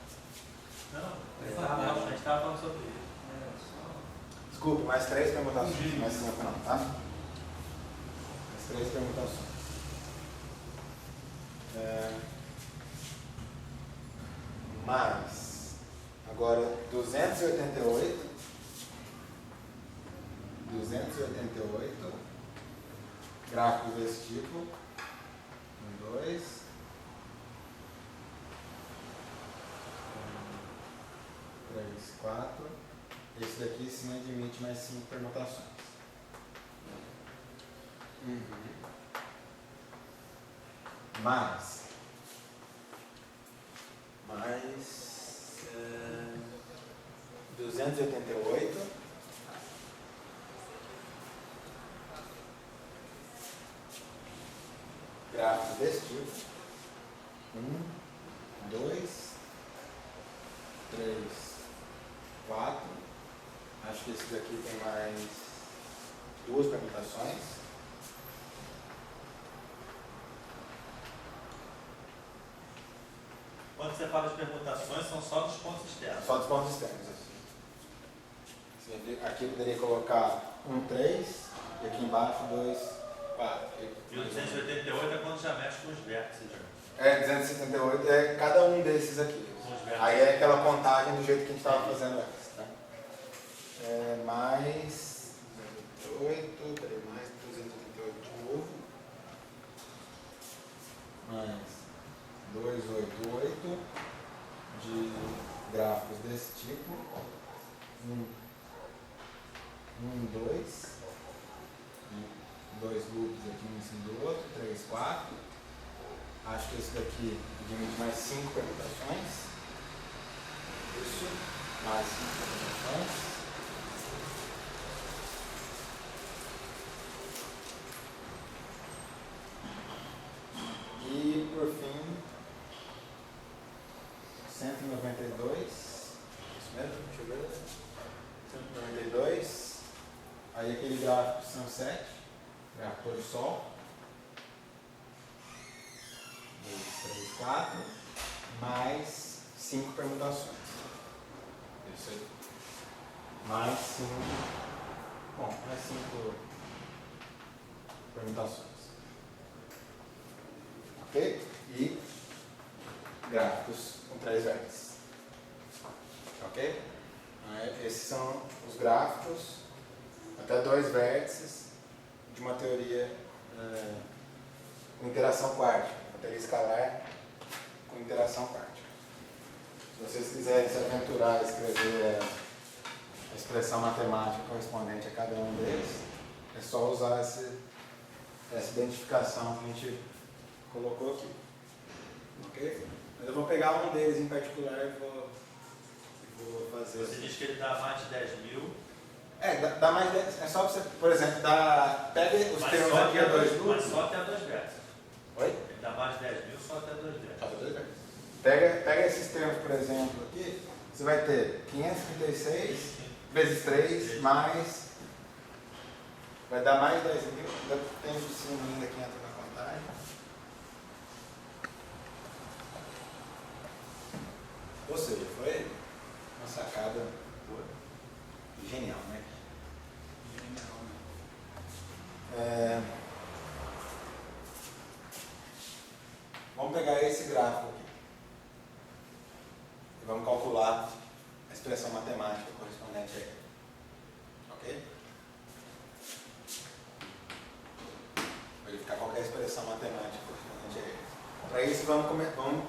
Não, a gente estava falando sobre isso. Desculpe, mais 3 permutações. Mais 5 não, tá? Mais 3 permutações. Mais. Agora 288. 288. Gráficos desse tipo. 1, 2. 3, 4. Esse daqui sim admite mais 5 permutações. Mais 288. Gráficos desse tipo. 1, 2, 3, 4. Acho que esse daqui tem mais 2 permutações. Quando você fala de permutações, são só dos pontos externos. Só dos pontos externos. Assim. Aqui eu poderia colocar 1, 3, e aqui embaixo 2, 4. E o 288 é quando já mexe com os vértices. 278 é cada um desses aqui. Aí é aquela contagem do jeito que a gente estava fazendo antes. Tá? Mais 288, peraí, mais 288 de novo. Mais 288 de gráficos desse tipo. 2. 2 loops aqui um em cima do outro. 3, 4. Acho que esse daqui admite mais 5 permutações. Isso. Mais 5 permutações. E por fim, 192. Isso mesmo? Deixa eu ver. 192. Aí aquele gráfico sunset, gráfico pôr do sol. 2, 3, 4. Mais 5 permutações. Isso aí. Mais 5. Bom, mais 5 permutações. Ok? E gráficos com 3 vértices. Ok? Esses são os gráficos até 2 vértices de uma teoria com interação quântica, uma teoria escalar com interação quântica. Se vocês quiserem se aventurar a escrever a expressão matemática correspondente a cada um deles, é só usar essa identificação que a gente colocou aqui. Ok? Mas eu vou pegar um deles em particular e vou fazer. Você diz que ele dá mais de 10 mil. Dá mais 10. É só você, por exemplo, pega os termos aqui a 2 loops. Mas só até 2 vértices. Oi? Ele dá mais de 10 mil só até 2 vértices. Só até 2 vértices. Pega esses termos, por exemplo, aqui. Você vai ter 536 vezes 3 mais. Vai dar mais 10 mil. Ainda tem de cima ainda que entra na contagem. Ou seja, foi uma sacada genial, né? Genial, né? Vamos pegar esse gráfico aqui e vamos calcular a expressão matemática correspondente a ele. Ok? Verificar qualquer expressão matemática correspondente a ele. Para isso, vamos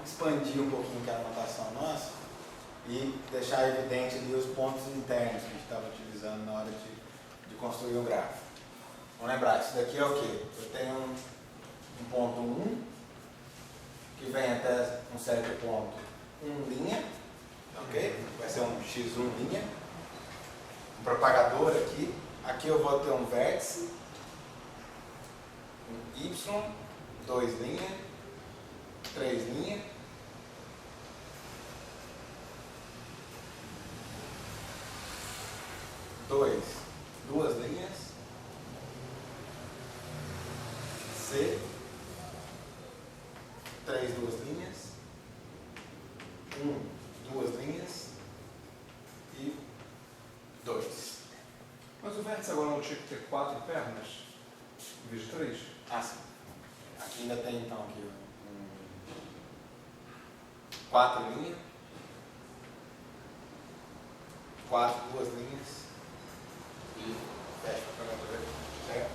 expandir um pouquinho a notação nossa e deixar evidente ali os pontos internos que a gente estava utilizando na hora de construir um gráfico. Vamos lembrar, isso daqui é o quê? Eu tenho um ponto 1, que vem até um certo ponto 1 linha, ok? Vai ser um x1 linha. Um propagador aqui. Aqui eu vou ter um vértice, um y, 2 linhas, 3 linhas. Duas linhas, C, 2 linhas e 2. Mas o vértice agora não tinha que ter 4 pernas, em vez de 3? Ah, sim. Aqui ainda tem então aqui 4 linhas, 2 linhas e fecha o propagador, certo?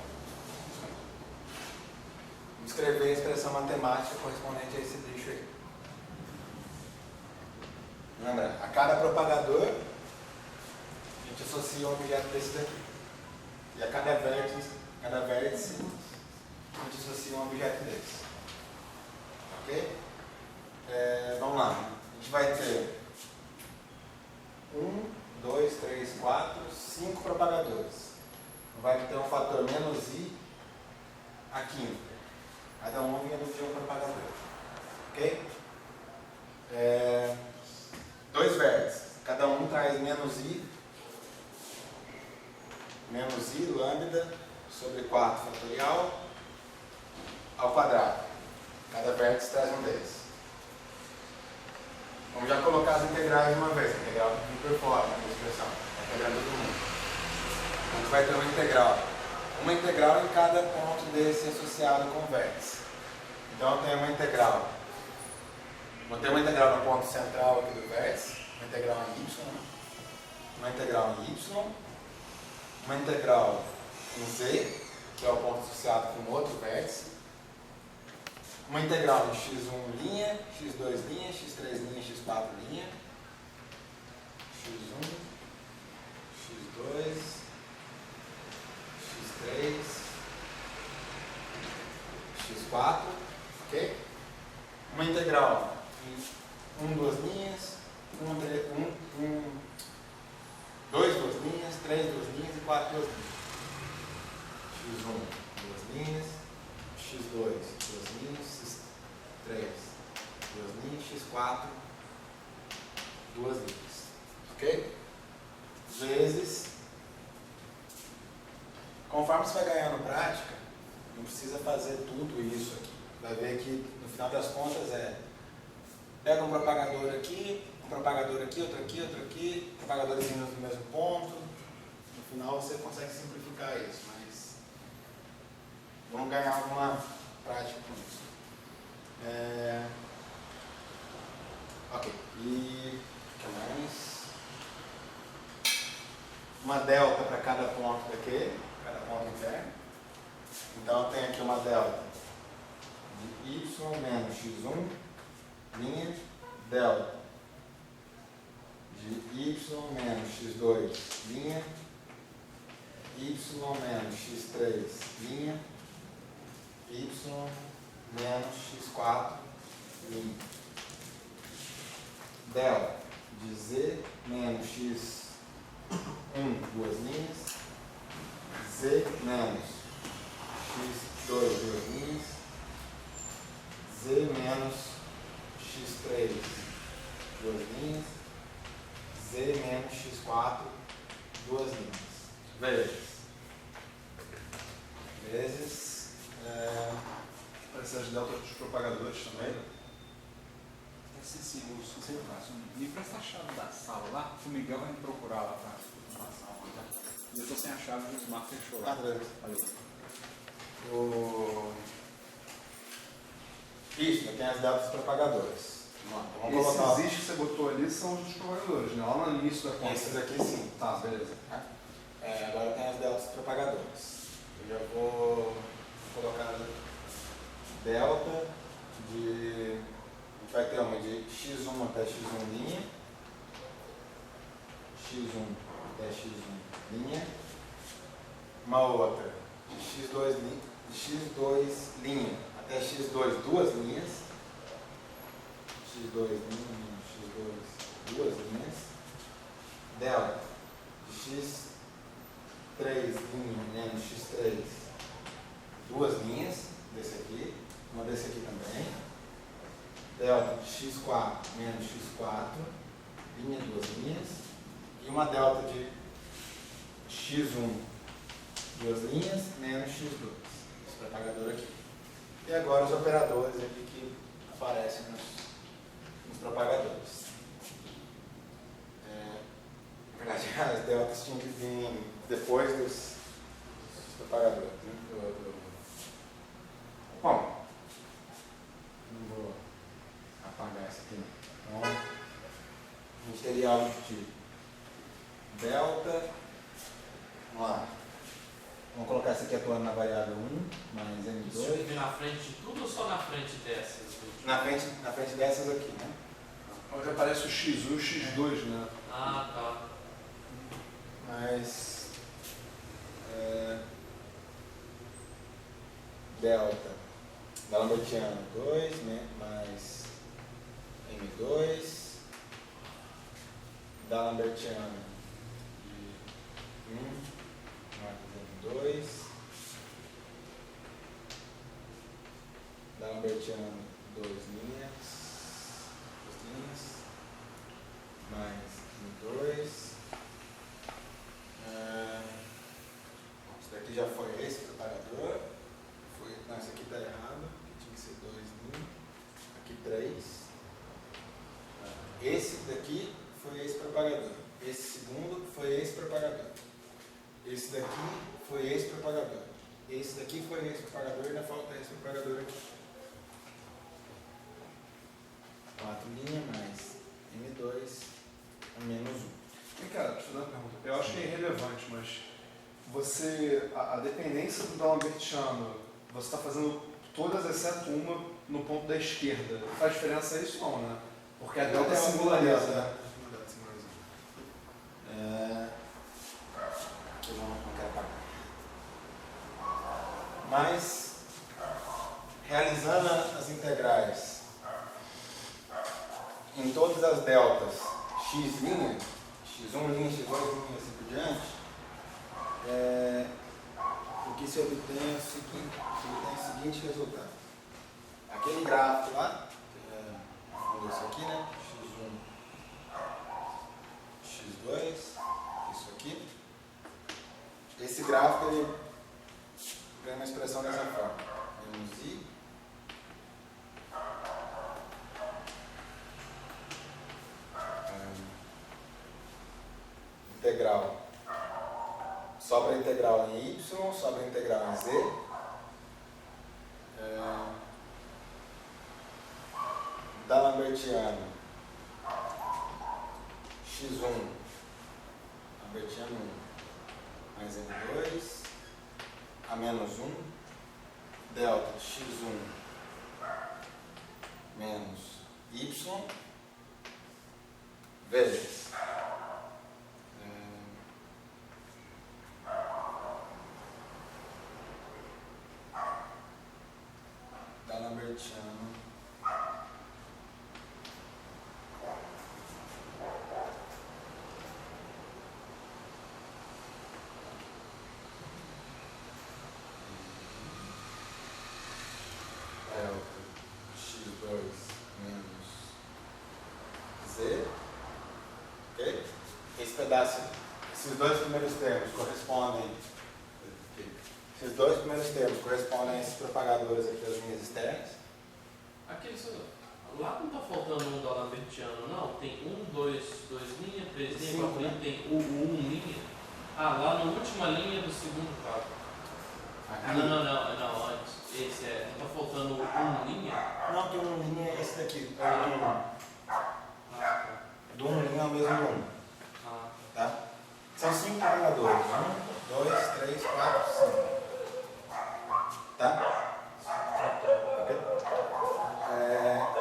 Vamos escrever a expressão matemática correspondente a esse bicho aí. Lembra, a cada propagador a gente associa um objeto desse daqui. E a cada vértice a gente associa um objeto desse. Ok? Vamos lá. A gente vai ter 1, 2, 3, 4, 5 propagadores. Vai ter um fator menos i aqui. Cada um vinha de um propagador. Ok? 2 vértices. Cada um traz menos i lambda sobre 4 fatorial ao quadrado. Cada vértice traz um desses. Vamos já colocar as integrais de uma vez. A integral que por fora na expressão. A integral de todo mundo. A gente vai ter uma integral em cada ponto desse associado com o vértice. Então eu tenho uma integral. Vou ter uma integral no ponto central aqui do vértice, uma integral em y, uma integral em y, uma integral em z, que é o ponto associado com outro vértice, uma integral em x1 linha, x2 linha, x3 linha, x4 linha, x1, x2, x3, x4, ok? Uma integral em 2 linhas, 2 linhas, 3 linhas e 4 linhas. x1, 2 linhas, x2, 2 linhas, x3, 2 linhas, x4, 2 linhas. Ok? Vezes, conforme você vai ganhando prática, não precisa fazer tudo isso aqui. Vai ver que no final das contas pega um propagador aqui, outro aqui, propagadorzinhos no mesmo ponto. No final você consegue simplificar isso, mas vamos ganhar alguma prática com isso. Ok, e o que mais? Uma delta para cada ponto daqui, cada ponto interno. Então eu tenho aqui uma delta de y menos x1 linha, delta de y menos x2 linha, y menos x3 linha, y menos x4 linha, delta de z menos x1 2 linhas, z menos x2 2 linhas, z menos x3 2 linhas, z menos x4 2 linhas. Vezes Essas deltas dos propagadores também. Se você faz, me presta a chave da sala lá, o Miguel vai me procurar lá para a sala. Tá? E eu estou sem a chave e o Osmar fechou lá. Isso, tem as deltas propagadores. Vamos colocar. Esses is que você botou ali são os dos propagadores, né? Lá no início da conta. Esses aqui sim. Tá, beleza. Agora tem as deltas propagadores. Eu já vou colocar delta de. A gente vai ter uma de x1 até x1 linha, x1 até x1 linha, uma outra de x2 linha até x2 duas linhas, x2 linha, x2 duas linhas, delta de x3 linha menos x3 duas linhas, desse aqui, uma desse aqui também, delta de x4 menos x4, linha, duas linhas, e uma delta de x1, duas linhas, menos x2, esse propagador aqui. E agora os operadores aqui que aparecem nos propagadores. deltas tinham que vir depois dos propagadores. Né? Bom, não vou apagar isso aqui não. Então, a gente teria algo do tipo delta, vamos lá, vamos colocar isso aqui atuando na variável 1, mais Isso M2. vir na frente de tudo ou só na frente dessas? Na frente dessas aqui, né? Onde aparece o X1 e o X2, né? Ah, tá. Mais delta da Lambertiana 2, né? Mais M2 da Lambertiana de 1 mais M2 da Lambertiana 2 linhas mais M2. Isso daqui já foi esse propagador. Não, esse aqui está errado. Aqui tinha que ser 2 linhas. Aqui 3. Esse daqui foi esse propagador. Esse segundo foi esse propagador. Esse daqui foi esse propagador. Esse daqui foi esse propagador e ainda falta esse propagador aqui. 4 linhas mais M2 a menos 1. Vem cá, deixa eu fazer uma pergunta. Eu acho que é irrelevante, mas você, a dependência do D'Albertiano, você está fazendo todas exceto uma no ponto da esquerda. Faz diferença isso não, né? Porque a delta singulariza, né? Aqui não quero apagar. Mas, realizando as integrais em todas as deltas x', x1', x2', assim por diante, o que se obtém é o seguinte resultado. Aquele gráfico lá, isso aqui, né? x1, x2, isso aqui. Esse gráfico ele ganha uma expressão dessa forma. Menos i integral. Sobra a integral em y, sobra a integral em z. Da Lambertiana x1, Lambertiano 1 mais m2 a menos 1, delta x1 menos y vezes da Lambertiano x2 menos z, ok? Esse pedaço, esses dois primeiros termos correspondem a esses propagadores aqui das linhas externas. Aquele lá não está faltando um da Lambertiano, não? Tem 1, 2 linhas, 3 linhas, 4 linhas, tem o 1 linha. Ah, lá na última linha do segundo caso. Ah, não, antes. Esse não está faltando 1 linha? Não, tem 1 linha é esse daqui. Do 1 linha é o mesmo do 1. Tá? São 5 propagadores. 1, 2, 3, 4, 5. Tá?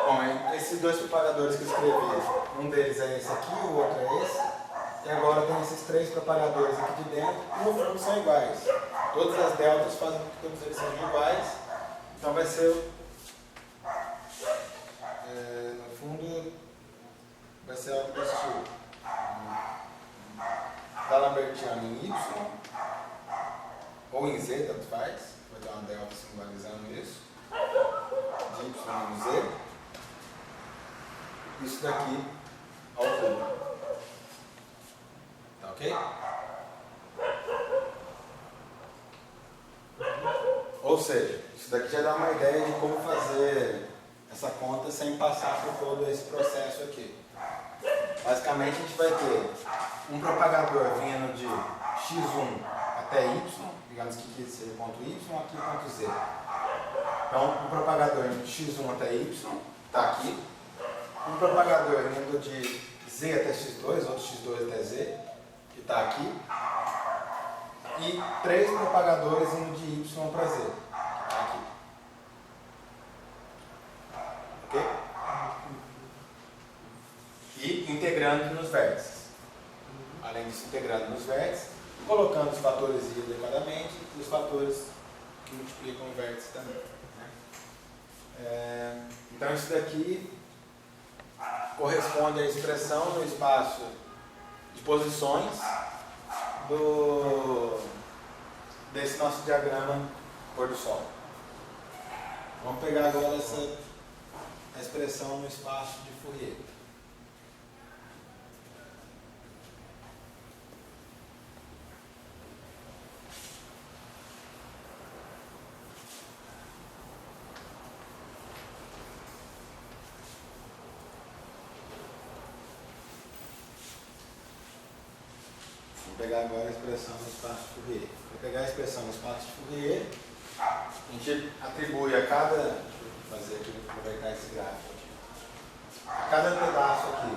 Bom, esses dois propagadores que eu escrevi, um deles é esse aqui, o outro é esse. E agora tem esses 3 propagadores aqui de dentro, que no fundo são iguais. Todas as deltas fazem com que todos eles sejam iguais. Então vai ser, no fundo, vai ser algo desse tipo. Da Lambertiano em y, ou em z, tanto faz. Vai dar uma delta singularizando isso. De y menos z. Isso daqui ao cubo. Tá ok? Ou seja, isso daqui já dá uma ideia de como fazer essa conta sem passar por todo esse processo aqui. Basicamente a gente vai ter um propagador vindo de x1 até y, digamos que aqui seja ponto y, aqui ponto z. Então, um propagador de x1 até y está aqui. Um propagador indo de z até x2, outro x2 até z, que está aqui. E 3 propagadores indo de y para z, que está aqui. Ok? E integrando nos vértices. Além disso, integrando nos vértices, colocando os fatores i adequadamente e os fatores que multiplicam o vértice também. Né? Então, isso daqui corresponde à expressão no espaço de posições desse nosso diagrama pôr do sol. Vamos pegar agora a expressão no espaço de Fourier. Vou pegar agora a expressão no espaço de Fourier. Para pegar a expressão no espaço de Fourier, a gente atribui a cada. Deixa eu fazer aqui, vou aproveitar esse gráfico aqui. A cada pedaço aqui.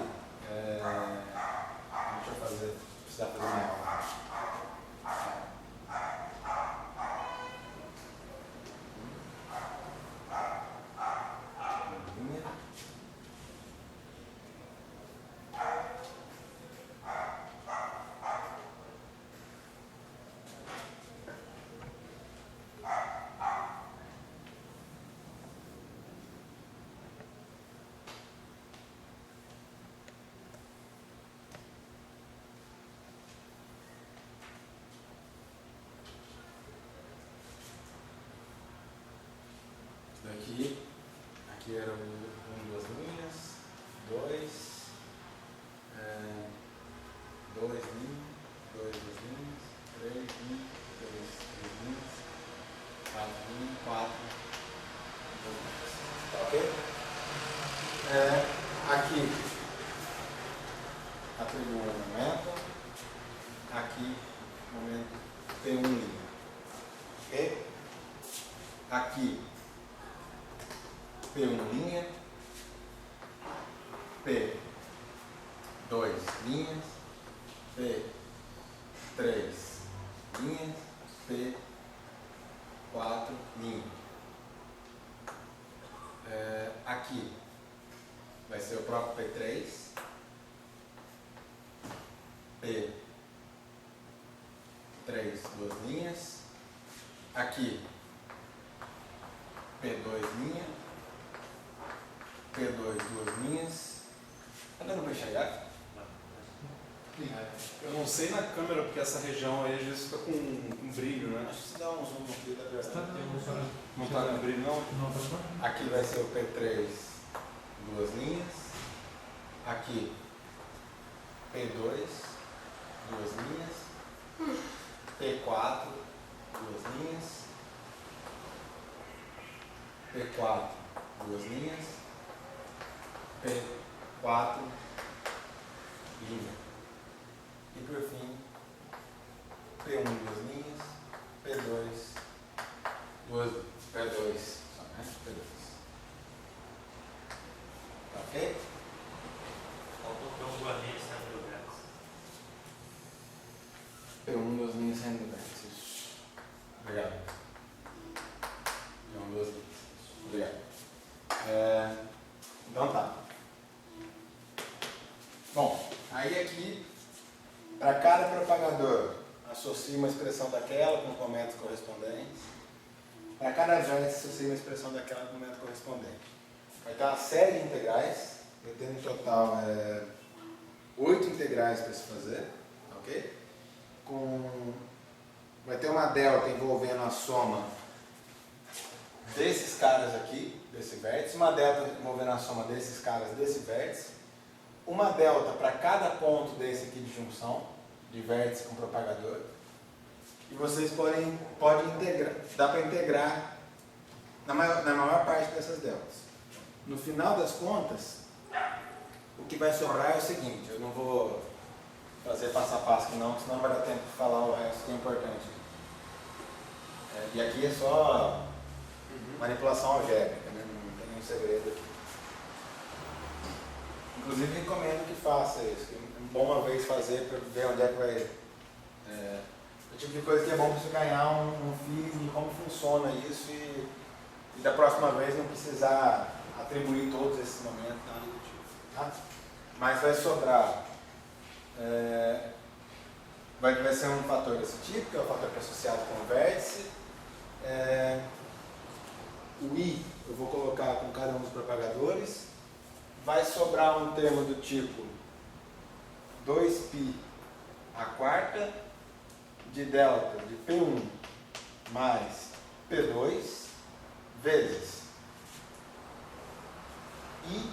Deixa eu fazer. Precisar fazer uma aqui era duas linhas, dois linhas, duas linhas, três linhas, três linhas, quatro linhas, tá ok? Aqui atribuo um momento, aqui momento P1 linha, ok? Aqui P1 linha, P2 linhas, P3 linhas, P4 linha. Aqui vai ser o próprio P3, P3 duas linhas, aqui P2 linha, P2 duas linhas. Tá dando para enxergar? Eu não sei na câmera, porque essa região aí às vezes fica com brilho, né? Acho que se dá um zoom aqui, tá vendo? Não tá com brilho, não? Aqui vai ser o P3 duas linhas. Aqui P2 duas linhas. P4 duas linhas. P4 duas linhas. P4 linha. E por fim, P1 duas linhas, P2 P2 só, né? P2. Tá ok? Faltou ter duas linhas saindo do vértice. P1 duas linhas saindo do vértice. Isso. Obrigado. P1 duas linhas. Obrigado. Então tá. Bom, aí aqui, para cada propagador, associa uma expressão daquela com momentos correspondentes. Para cada vértice, associa uma expressão daquela com momento correspondente. Vai ter uma série de integrais, vai ter no total 8 integrais para se fazer, ok? Vai ter uma delta envolvendo a soma desses caras aqui, desse vértice, uma delta envolvendo a soma desses caras desse vértice, uma delta para cada ponto desse aqui de junção, de vértice com propagador, e vocês podem integrar, dá para integrar na maior parte dessas deltas. No final das contas, o que vai sobrar é o seguinte, eu não vou fazer passo a passo aqui não, senão não vai dar tempo de falar o resto que é importante. E aqui é só manipulação algébrica, né? Não tem nenhum segredo aqui. Inclusive recomendo que faça isso, que é bom uma vez fazer para ver onde é que vai... o tipo de coisa que é bom para você ganhar um feeling de como funciona isso e da próxima vez não precisar atribuir todos esses momentos, nada do tipo. Tá? Mas vai sobrar... vai ser um fator desse tipo, que é o fator que é associado com o vértice. O I eu vou colocar com cada um dos propagadores. Vai sobrar um termo do tipo 2π a quarta de delta de P1 mais P2 vezes I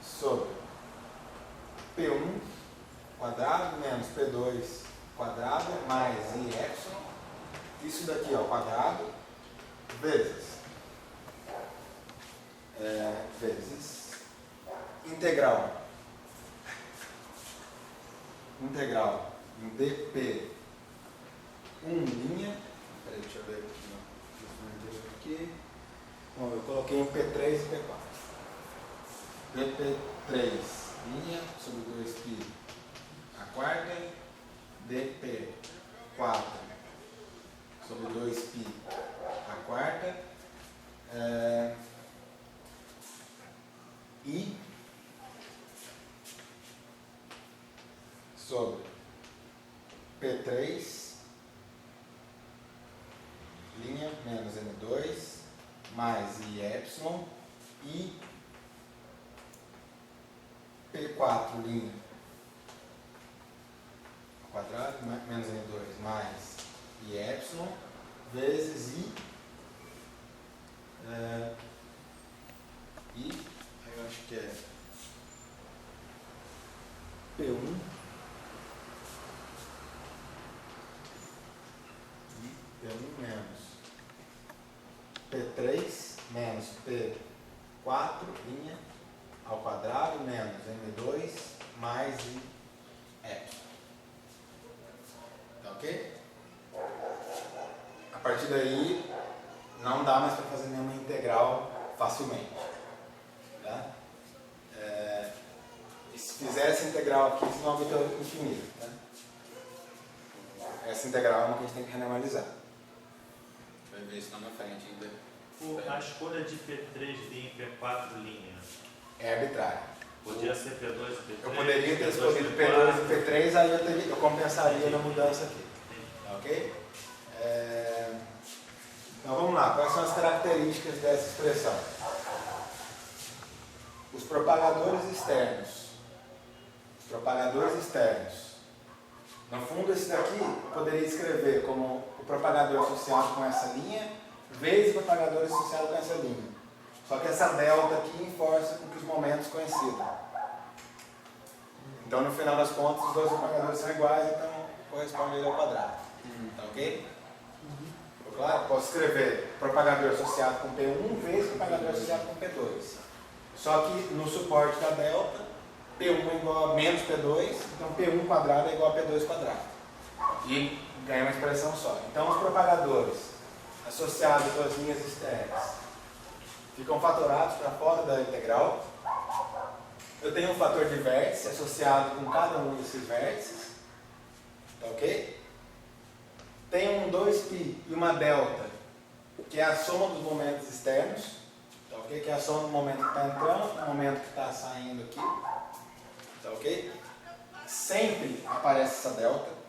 sobre P1 quadrado menos P2 quadrado mais I epsilon. Isso daqui ao quadrado vezes integral em dp 1', peraí, deixa eu ver aqui, bom, eu coloquei um P3 e P4, dp3' sobre 2π a quarta, dp4 sobre 2π a quarta, I sobre P3 linha menos N2 mais I epsilon e P4 linha ao quadrado menos N2 mais I epsilon vezes I aí eu acho que é P1 e P1 menos P3 menos P4 linha ao quadrado menos M2 mais I epsilon. Tá ok? A partir daí não dá mais para fazer nenhuma integral facilmente. Tá? E se fizer essa integral aqui, isso não vai ter infinito. Tá? Essa integral é uma que a gente tem que renormalizar. Vai ver isso lá na frente ainda. A escolha de P3 linha e P4 linha É arbitrária. podia ser P2 e P3. Eu poderia ter escolhido P2 e P3, aí eu compensaria na mudança aqui. Tá ok? Então vamos lá, quais são as características dessa expressão? Os propagadores externos. No fundo, esse daqui eu poderia escrever como o propagador associado com essa linha, vezes o propagador associado com essa linha. Só que essa delta aqui enforça com que os momentos coincidam. Então, no final das contas, os dois propagadores são iguais, então corresponde ele ao quadrado. Tá ok? Ficou claro? Posso escrever propagador associado com P1 vezes propagador associado com P2. Só que no suporte da delta, P1 é igual a menos P2, então P1 quadrado é igual a P2 quadrado. E ganha uma expressão só. Então, os propagadores associados com as linhas externas ficam fatorados para fora da integral. Eu tenho um fator de vértice associado com cada um desses vértices. Tá ok? Tenho um 2π e uma delta, que é a soma dos momentos externos. Tá ok? Que é a soma do momento que está entrando com o momento que está saindo aqui. Tá ok? Sempre aparece essa delta.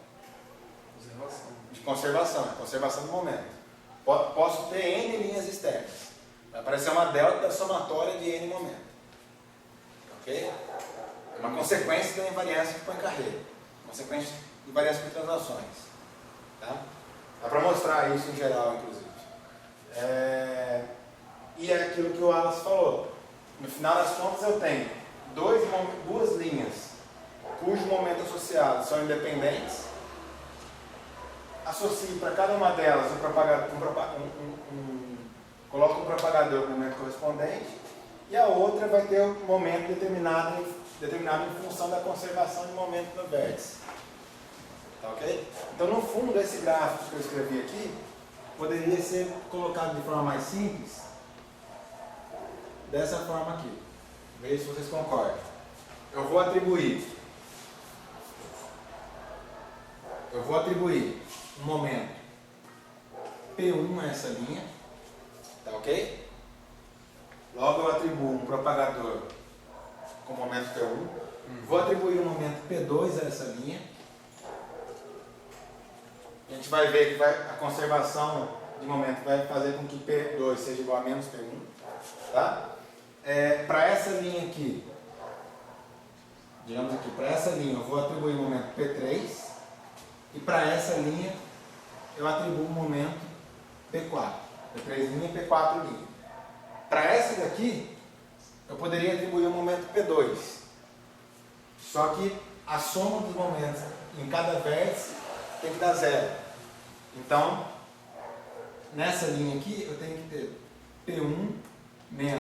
De conservação do momento. Posso ter N linhas externas. Vai aparecer uma delta da somatória de N momentos. Ok? É uma consequência da invariância que põe carreira. Consequência de invariância por transações. Tá? Dá para mostrar isso em geral, inclusive. E é aquilo que o Wallace falou. No final das contas, eu tenho duas linhas cujo momento associado são independentes. Associo para cada uma delas coloco um propagador com o momento correspondente e a outra vai ter um momento determinado em função da conservação de momento no vértice. Tá ok? Então, no fundo, esse gráfico que eu escrevi aqui poderia ser colocado de forma mais simples, dessa forma aqui. Veja se vocês concordam. Eu vou atribuir um momento P1 a essa linha, tá ok? Logo eu atribuo um propagador com momento P1, vou atribuir um momento P2 a essa linha. A gente vai ver que a conservação de momento vai fazer com que P2 seja igual a menos P1, tá? Para essa linha aqui, digamos aqui, para essa linha eu vou atribuir um momento P3 e para essa linha eu atribuo um momento P4, P3 linha e P4 linha. Para essa daqui eu poderia atribuir um momento P2, só que a soma dos momentos em cada vértice tem que dar zero. Então, nessa linha aqui eu tenho que ter P1 menos